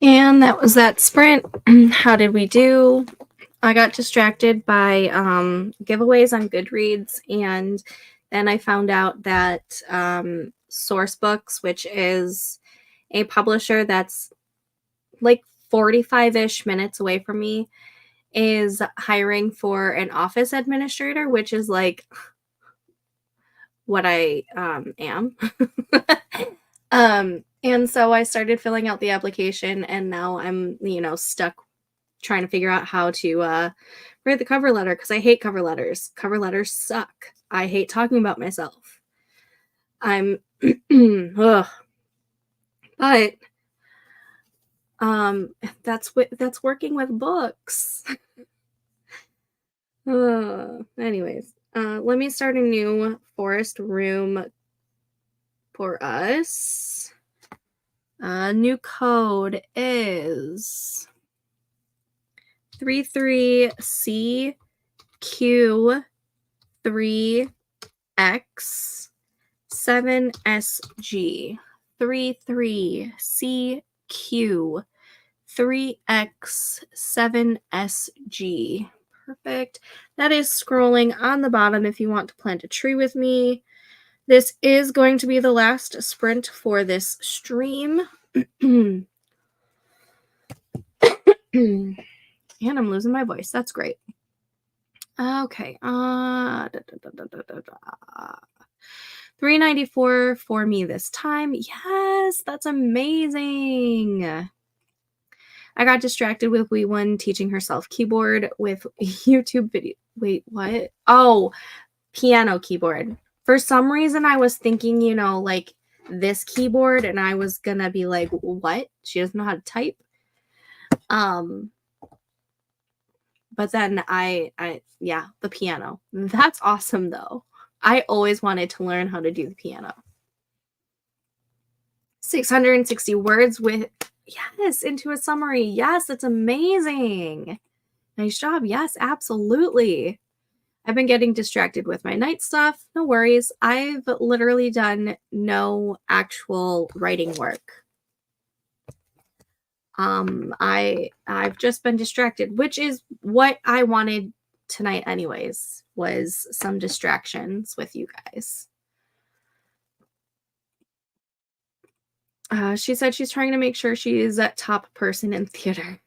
And that was that sprint. How did we do? I got distracted by giveaways on Goodreads, and then I found out that Source Books, which is a publisher that's like 45-ish minutes away from me, is hiring for an office administrator, which is like what I am. And so I started filling out the application, and now I'm, stuck trying to figure out how to write the cover letter, because I hate cover letters. Cover letters suck. I hate talking about myself. I'm ugh. But that's working with books. Anyways, let me start a new forest room for us. New code is 33CQ3X7SG. 33CQ3X7SG. Perfect. That is scrolling on the bottom if you want to plant a tree with me. This is going to be the last sprint for this stream. And I'm losing my voice. That's great. Okay. 394 for me this time. Yes, that's amazing. I got distracted with Wee One teaching herself keyboard with YouTube video. Wait, what? Oh, piano keyboard. For some reason, I was thinking, like this keyboard, and I was gonna be like, what? She doesn't know how to type. But then yeah, the piano. That's awesome, though. I always wanted to learn how to do the piano. 660 words with, yes, into a summary. Yes, that's amazing. Nice job. Yes, absolutely. I've been getting distracted with my night stuff. No worries. I've literally done no actual writing work. I've just been distracted, which is what I wanted tonight anyways, was some distractions with you guys. She said she's trying to make sure she is that top person in theater.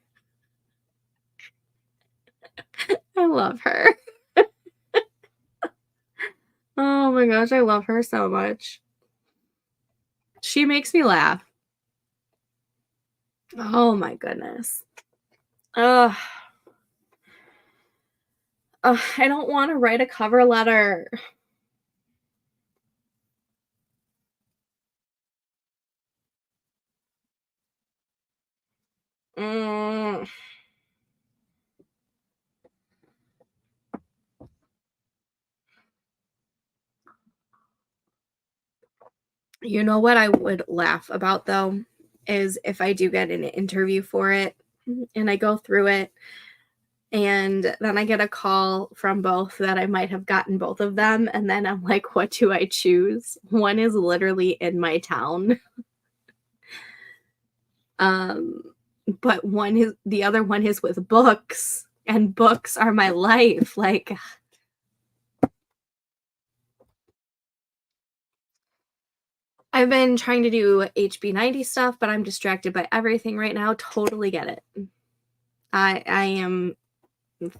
I love her. Oh my gosh, I love her so much. She makes me laugh. Oh my goodness. I don't want to write a cover letter. You know what I would laugh about, though, is if I do get an interview for it and I go through it, and then I get a call from both that I might have gotten both of them, and then I'm like, what do I choose? One is literally in my town. But the other one is with books, and books are my life. Like, I've been trying to do HB90 stuff, but I'm distracted by everything right now. Totally get it. I am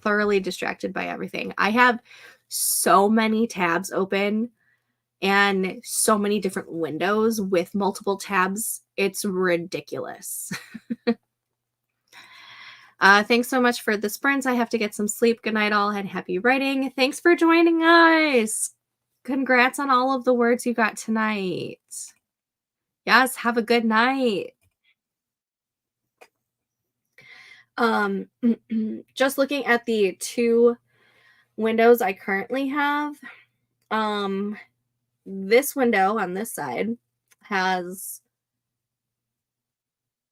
thoroughly distracted by everything. I have so many tabs open and so many different windows with multiple tabs. It's ridiculous. Thanks so much for the sprints. I have to get some sleep. Good night, all, and happy writing. Thanks for joining us. Congrats on all of the words you got tonight. Yes, have a good night. Just looking at the two windows I currently have, this window on this side has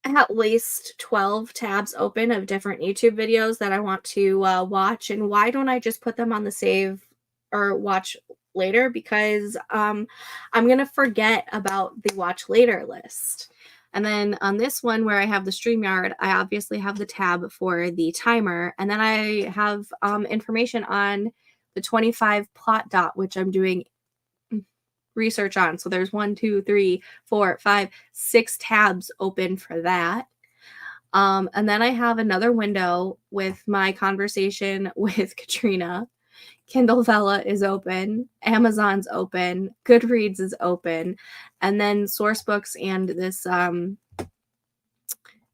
at least 12 tabs open of different YouTube videos that I want to watch. And why don't I just put them on the save or watch later? Because I'm going to forget about the watch later list. And then on this one where I have the StreamYard, I obviously have the tab for the timer. And then I have information on the 25 plot dot, which I'm doing research on. So there's 1, 2, 3, 4, 5, 6 tabs open for that. And then I have another window with my conversation with Katrina. Kindle Vella is open, Amazon's open, Goodreads is open, and then Sourcebooks and this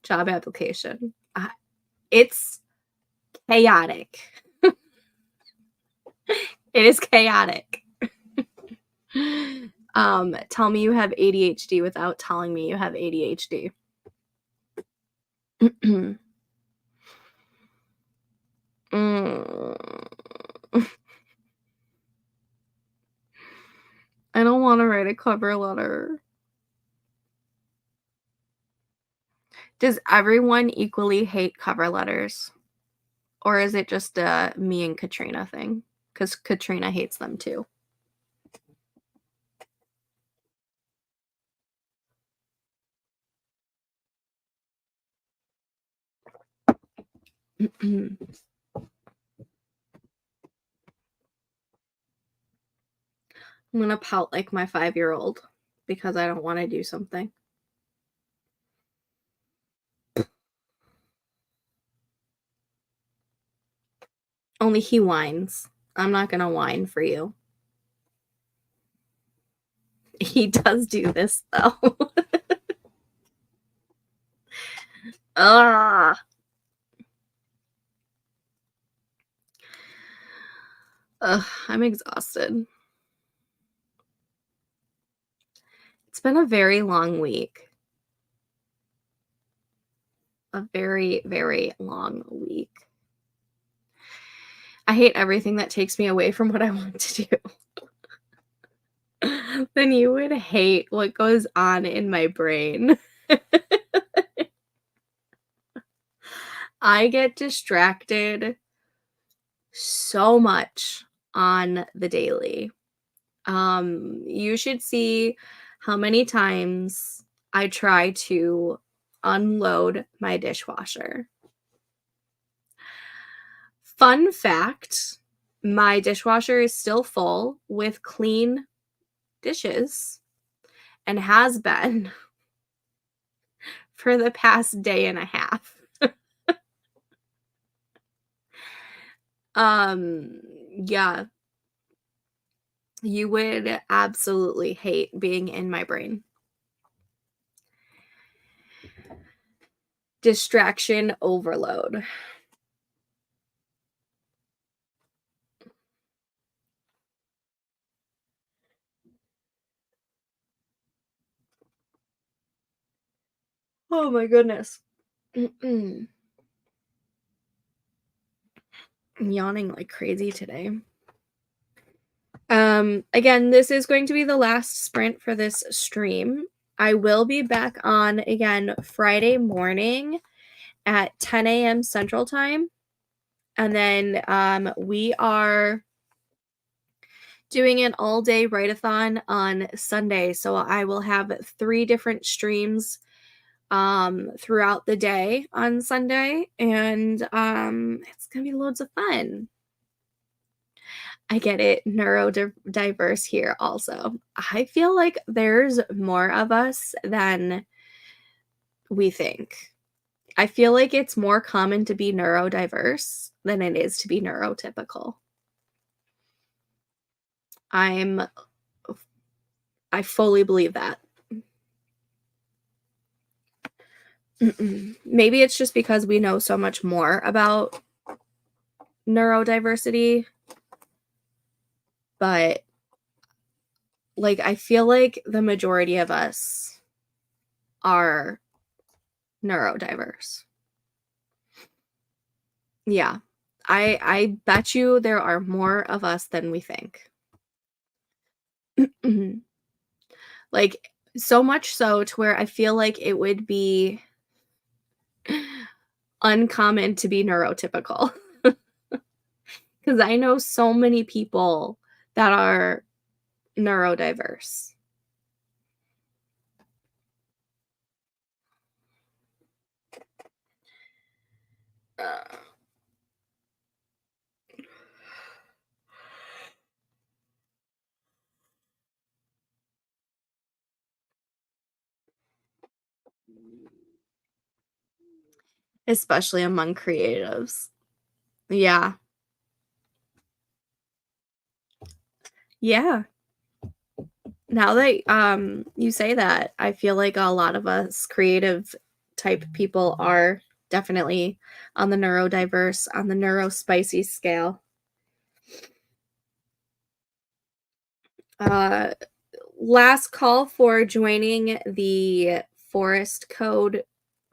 job application. It's chaotic. It is chaotic. Tell me you have ADHD without telling me you have ADHD. I don't want to write a cover letter. Does everyone equally hate cover letters? Or is it just a me and Katrina thing? Because Katrina hates them too. I'm going to pout like my 5-year-old because I don't want to do something. Only he whines. I'm not going to whine for you. He does do this, though. I'm exhausted. It's been a very long week. A very, very long week. I hate everything that takes me away from what I want to do. Then you would hate what goes on in my brain. I get distracted so much on the daily. You should see how many times I try to unload my dishwasher. Fun fact, my dishwasher is still full with clean dishes and has been for the past day and a half. Yeah. You would absolutely hate being in my brain. Distraction overload. Oh my goodness. I'm yawning like crazy today. Again, this is going to be the last sprint for this stream. I will be back on again Friday morning at 10 a.m. Central Time. And then we are doing an all-day write-a-thon on Sunday. So I will have 3 different streams throughout the day on Sunday. And it's going to be loads of fun. I get it, neurodiverse here also. I feel like there's more of us than we think. I feel like it's more common to be neurodiverse than it is to be neurotypical. I fully believe that. Maybe it's just because we know so much more about neurodiversity, but like I feel like the majority of us are neurodiverse. Yeah. I bet you there are more of us than we think. Like so much so to where I feel like it would be uncommon to be neurotypical. Because I know so many people that are neurodiverse. Especially among creatives. Yeah. Yeah. Now that, you say that, I feel like a lot of us creative type people are definitely on the neurodiverse, on the neurospicy scale. Uh, Last call for joining the forest code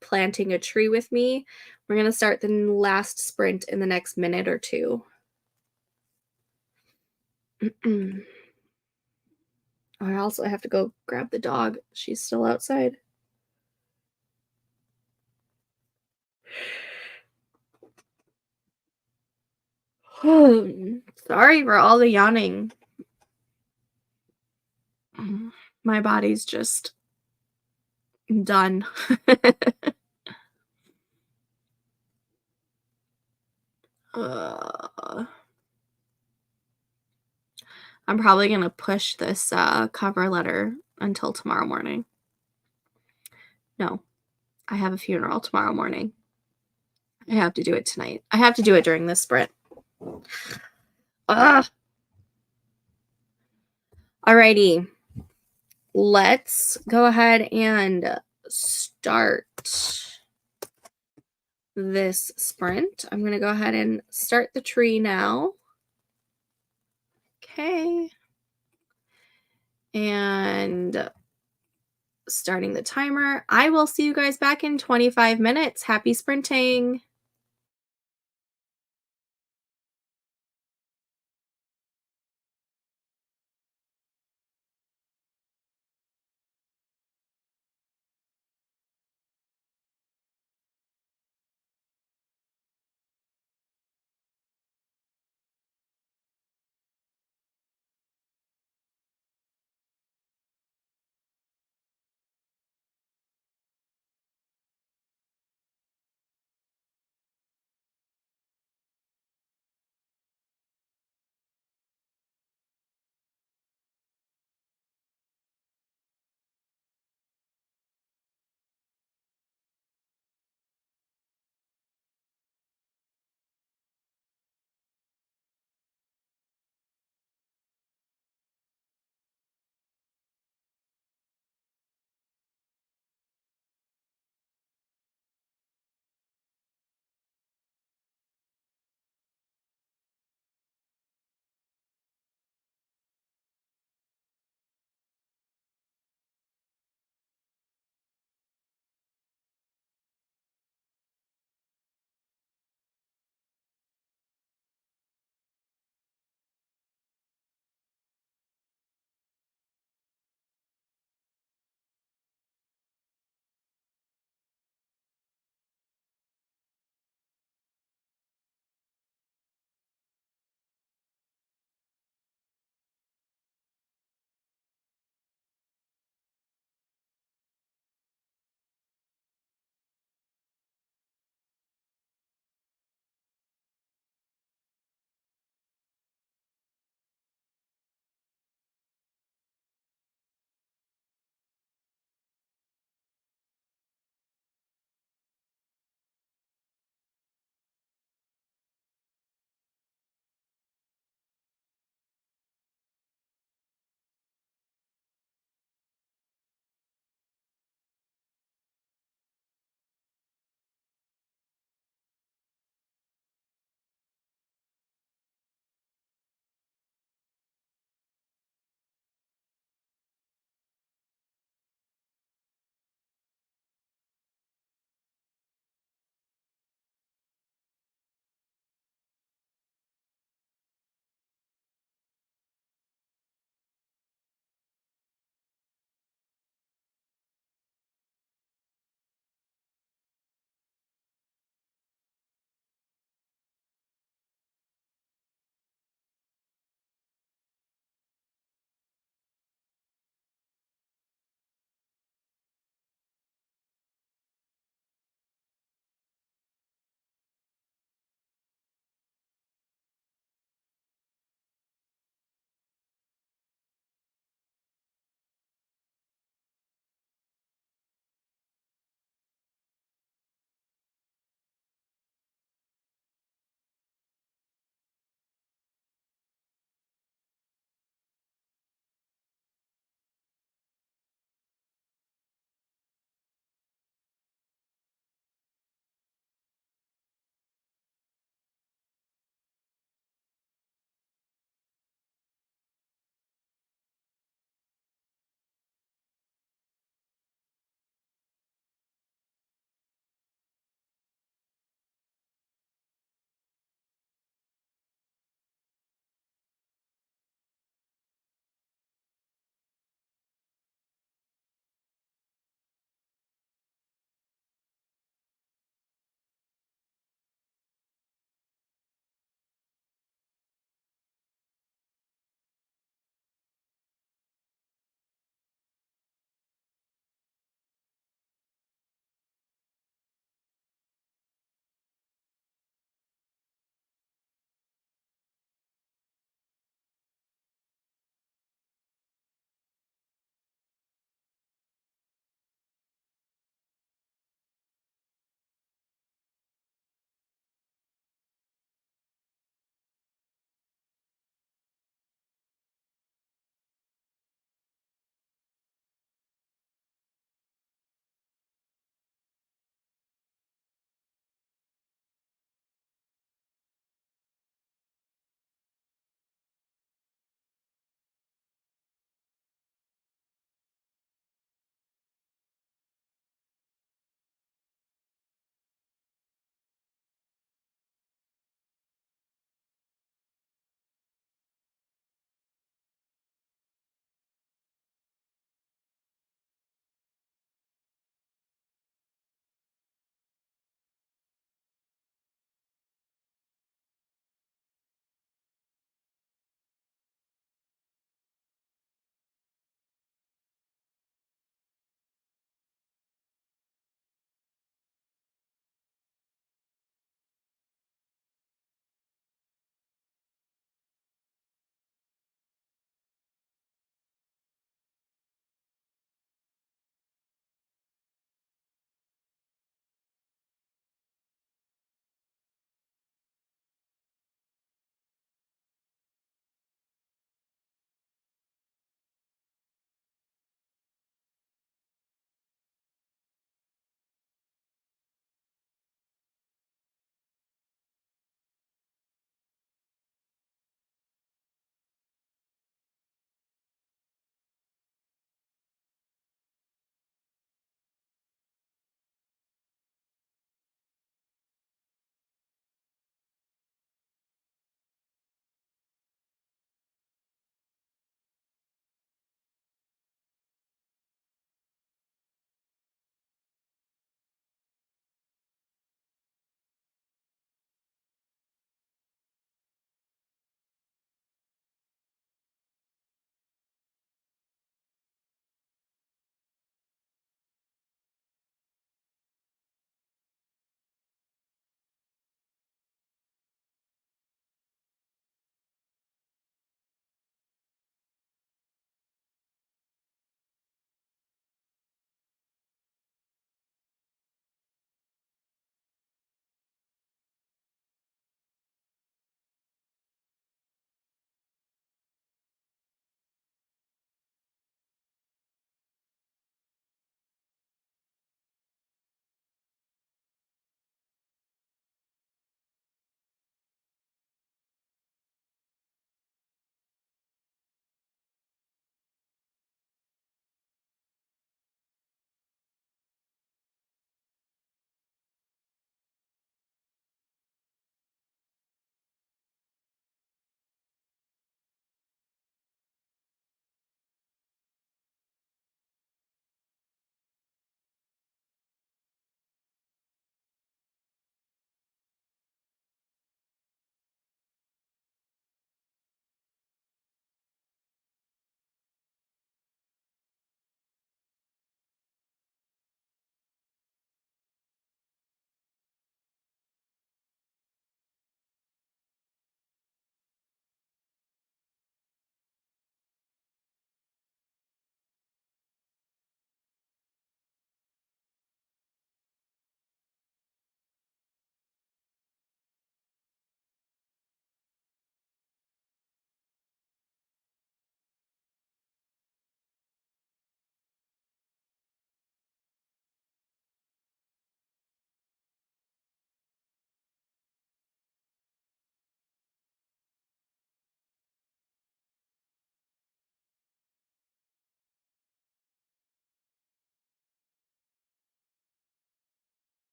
planting a tree with me. We're going to start the last sprint in the next minute or two. I also have to go grab the dog. She's still outside. Sorry for all the yawning. My body's just done. uh, I'm probably going to push this cover letter until tomorrow morning. No, I have a funeral tomorrow morning. I have to do it tonight. I have to do it during this sprint. Ugh. Alrighty. Let's go ahead and start this sprint. I'm going to go ahead and start the tree now. Okay. And starting the timer. I will see you guys back in 25 minutes. Happy sprinting.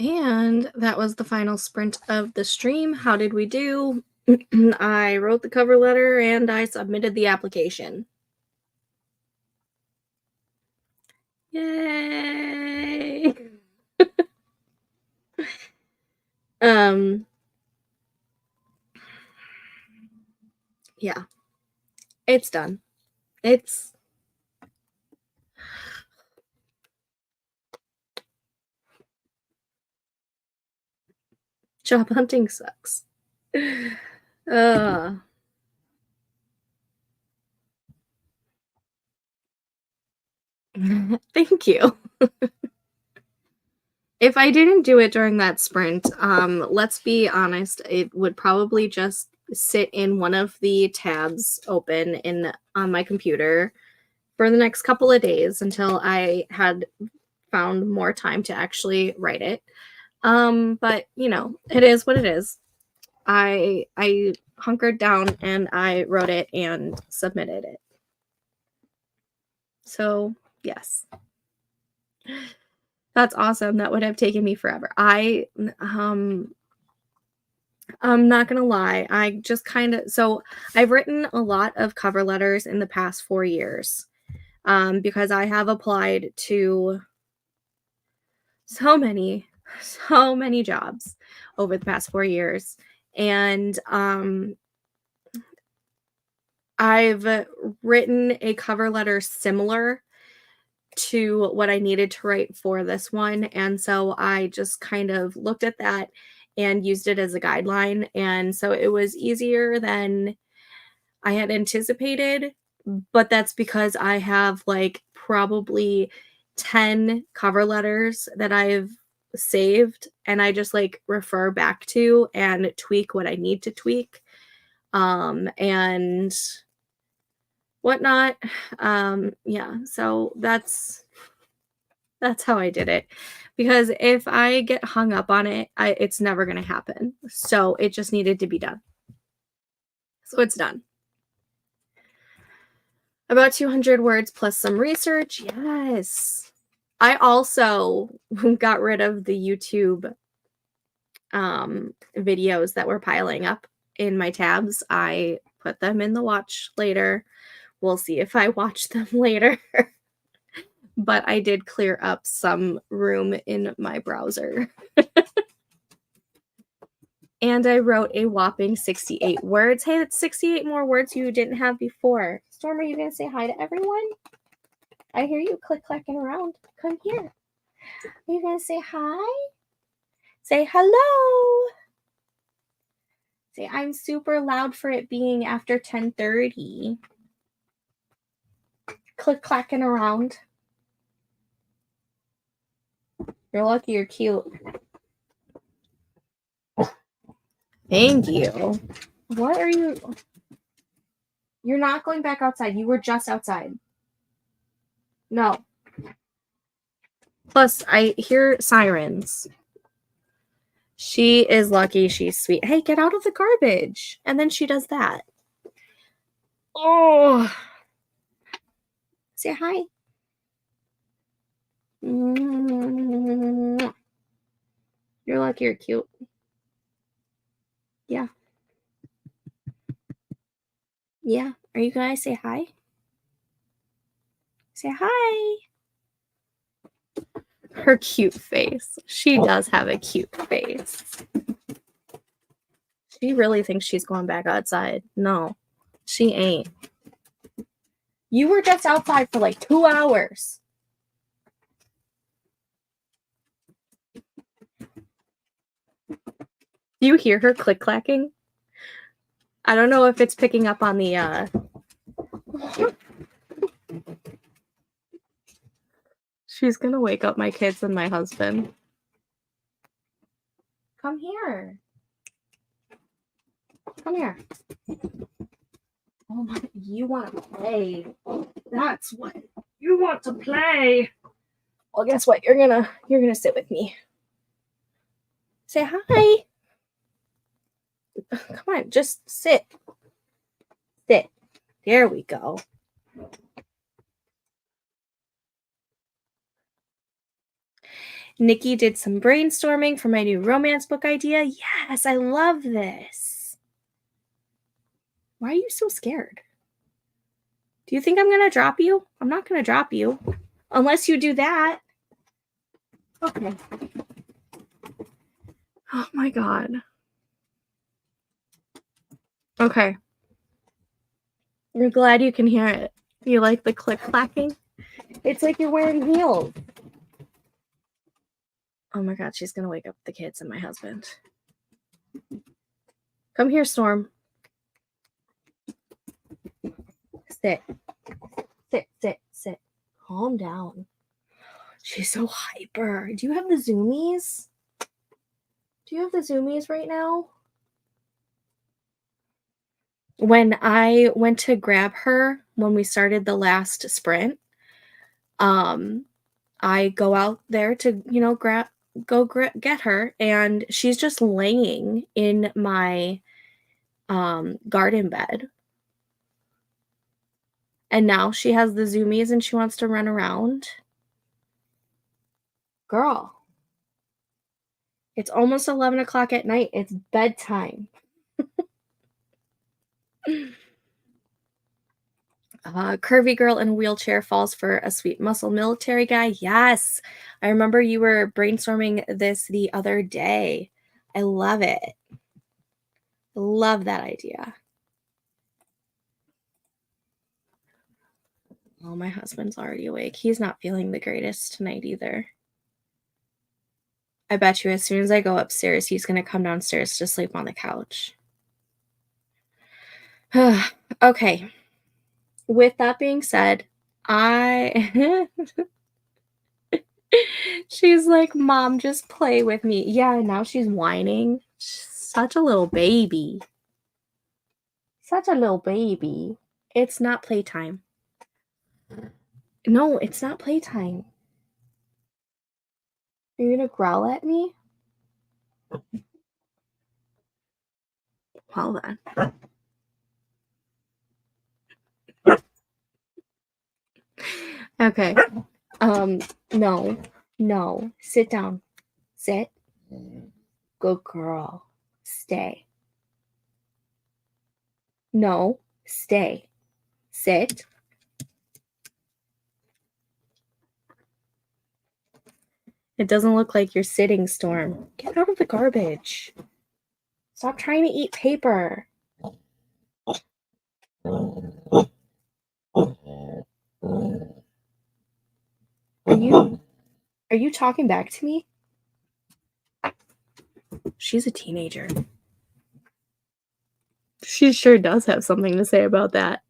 And that was the final sprint of the stream. How did we do? I wrote the cover letter and I submitted the application. Yay! Yeah, it's done. It's job hunting sucks. Uh, thank you. If I didn't do it during that sprint, let's be honest, it would probably just sit in one of the tabs open on my computer for the next couple of days until I had found more time to actually write it. But you know, it is what it is. I hunkered down and I wrote it and submitted it. So, yes. That's awesome. That would have taken me forever. I'm not gonna lie. I just so I've written a lot of cover letters in the past 4 years, because I have applied to so many, so many jobs over the past 4 years, and I've written a cover letter similar to what I needed to write for this one. And so I just kind of looked at that and used it as a guideline. And so it was easier than I had anticipated. But that's because I have like probably 10 cover letters that I've saved and I just like refer back to and tweak what I need to tweak. And whatnot. Yeah, so that's how I did it. Because if I get hung up on it, it's never going to happen. So it just needed to be done. So it's done. About 200 words plus some research. Yes. I also got rid of the YouTube videos that were piling up in my tabs. I put them in the watch later. We'll see if I watch them later. But I did clear up some room in my browser. And I wrote a whopping 68 words. Hey, that's 68 more words you didn't have before. Storm, are you going to say hi to everyone? I hear you click-clacking around. Come here. Are you going to say hi? Say hello. Say, I'm super loud for it being after 10:30. Click-clacking around. You're lucky you're cute. Thank you. What are you... You're not going back outside. You were just outside. No. Plus, I hear sirens. She is lucky. She's sweet. Hey, get out of the garbage. And then she does that. Oh. Say hi. You're lucky you're cute. Yeah. Yeah. Are you guys say hi? Say hi. Her cute face. She does have a cute face. She really thinks she's going back outside. No, she ain't. You were just outside for like 2 hours. Do you hear her click-clacking? I don't know if it's picking up on the She's gonna wake up my kids and my husband. Come here. Come here. Oh my, you want to play. That's what you want to play. Well, guess what? You're gonna sit with me. Say hi. Come on, just sit. Sit. There we go. Nikki did some brainstorming for my new romance book idea. Yes, I love this. Why are you so scared? Do you think I'm going to drop you? I'm not going to drop you. Unless you do that. Okay. Oh my God. Okay. You're glad you can hear it. You like the click-clacking? It's like you're wearing heels. Oh my God, she's going to wake up the kids and my husband. Come here, Storm. Sit. Sit, sit, sit. Calm down. She's so hyper. Do you have the zoomies? Do you have the zoomies right now? When I went to grab her when we started the last sprint, I go out there to, get her, and she's just laying in my garden bed. And now she has the zoomies and she wants to run around. Girl, it's almost 11 o'clock at night. It's bedtime. Curvy girl in a wheelchair falls for a sweet muscle military guy. Yes, I remember you were brainstorming this the other day. I love it. Love that idea. Oh, my husband's already awake. He's not feeling the greatest tonight either. I bet you as soon as I go upstairs, he's going to come downstairs to sleep on the couch. Okay. With that being said, she's like, Mom, just play with me. Yeah, now she's whining. She's such a little baby. Such a little baby. It's not playtime. No, it's not playtime. Are you gonna growl at me? Well then. Okay. No. Sit down. Sit. Good girl. Stay. No. Stay. Sit. It doesn't look like you're sitting, Storm. Get out of the garbage. Stop trying to eat paper. Are you talking back to me? She's a teenager. She sure does have something to say about that.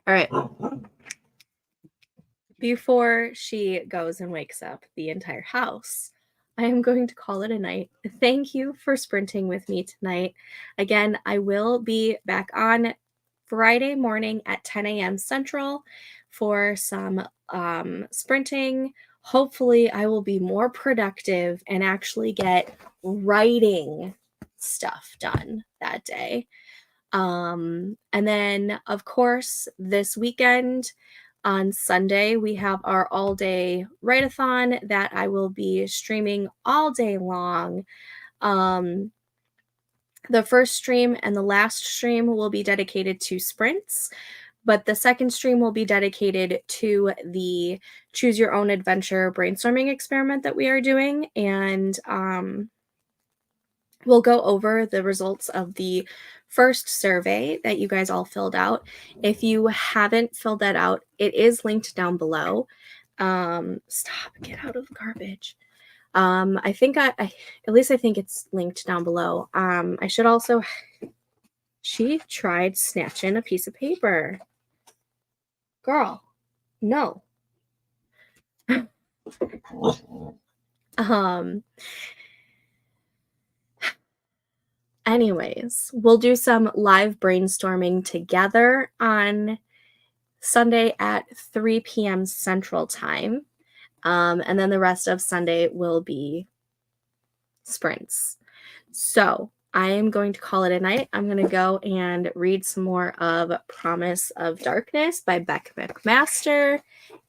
All right. Before she goes and wakes up the entire house, I am going to call it a night. Thank you for sprinting with me tonight. Again, I will be back on Friday morning at 10 a.m. Central for some sprinting. Hopefully, I will be more productive and actually get writing stuff done that day. And then, of course, this weekend on Sunday, we have our all-day write-a-thon that I will be streaming all day long. The first stream and the last stream will be dedicated to sprints, but the second stream will be dedicated to the Choose Your Own Adventure brainstorming experiment that we are doing. And we'll go over the results of the first survey that you guys all filled out. If you haven't filled that out, it is linked down below. Stop, get out of the garbage. I think at least I think it's linked down below. I should also, she tried snatching a piece of paper. Girl, no. Anyways, we'll do some live brainstorming together on Sunday at 3 p.m. Central Time. And then the rest of Sunday will be sprints. So I am going to call it a night. I'm going to go and read some more of Promise of Darkness by Beck McMaster.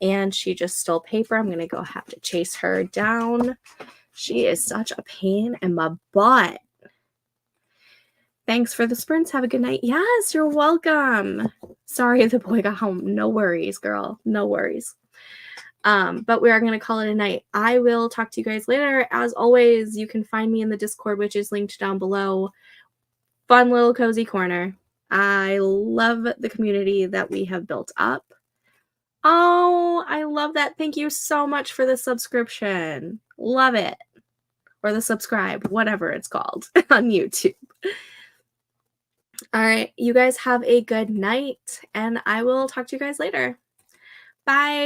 And she just stole paper. I'm going to go have to chase her down. She is such a pain in my butt. Thanks for the sprints. Have a good night. Yes, you're welcome. Sorry the boy got home. No worries, girl. No worries. But we are going to call it a night. I will talk to you guys later. As always, you can find me in the Discord, which is linked down below. Fun little cozy corner. I love the community that we have built up. Oh, I love that. Thank you so much for the subscription. Love it. Or the subscribe, whatever it's called on YouTube. All right, you guys have a good night, and I will talk to you guys later. Bye.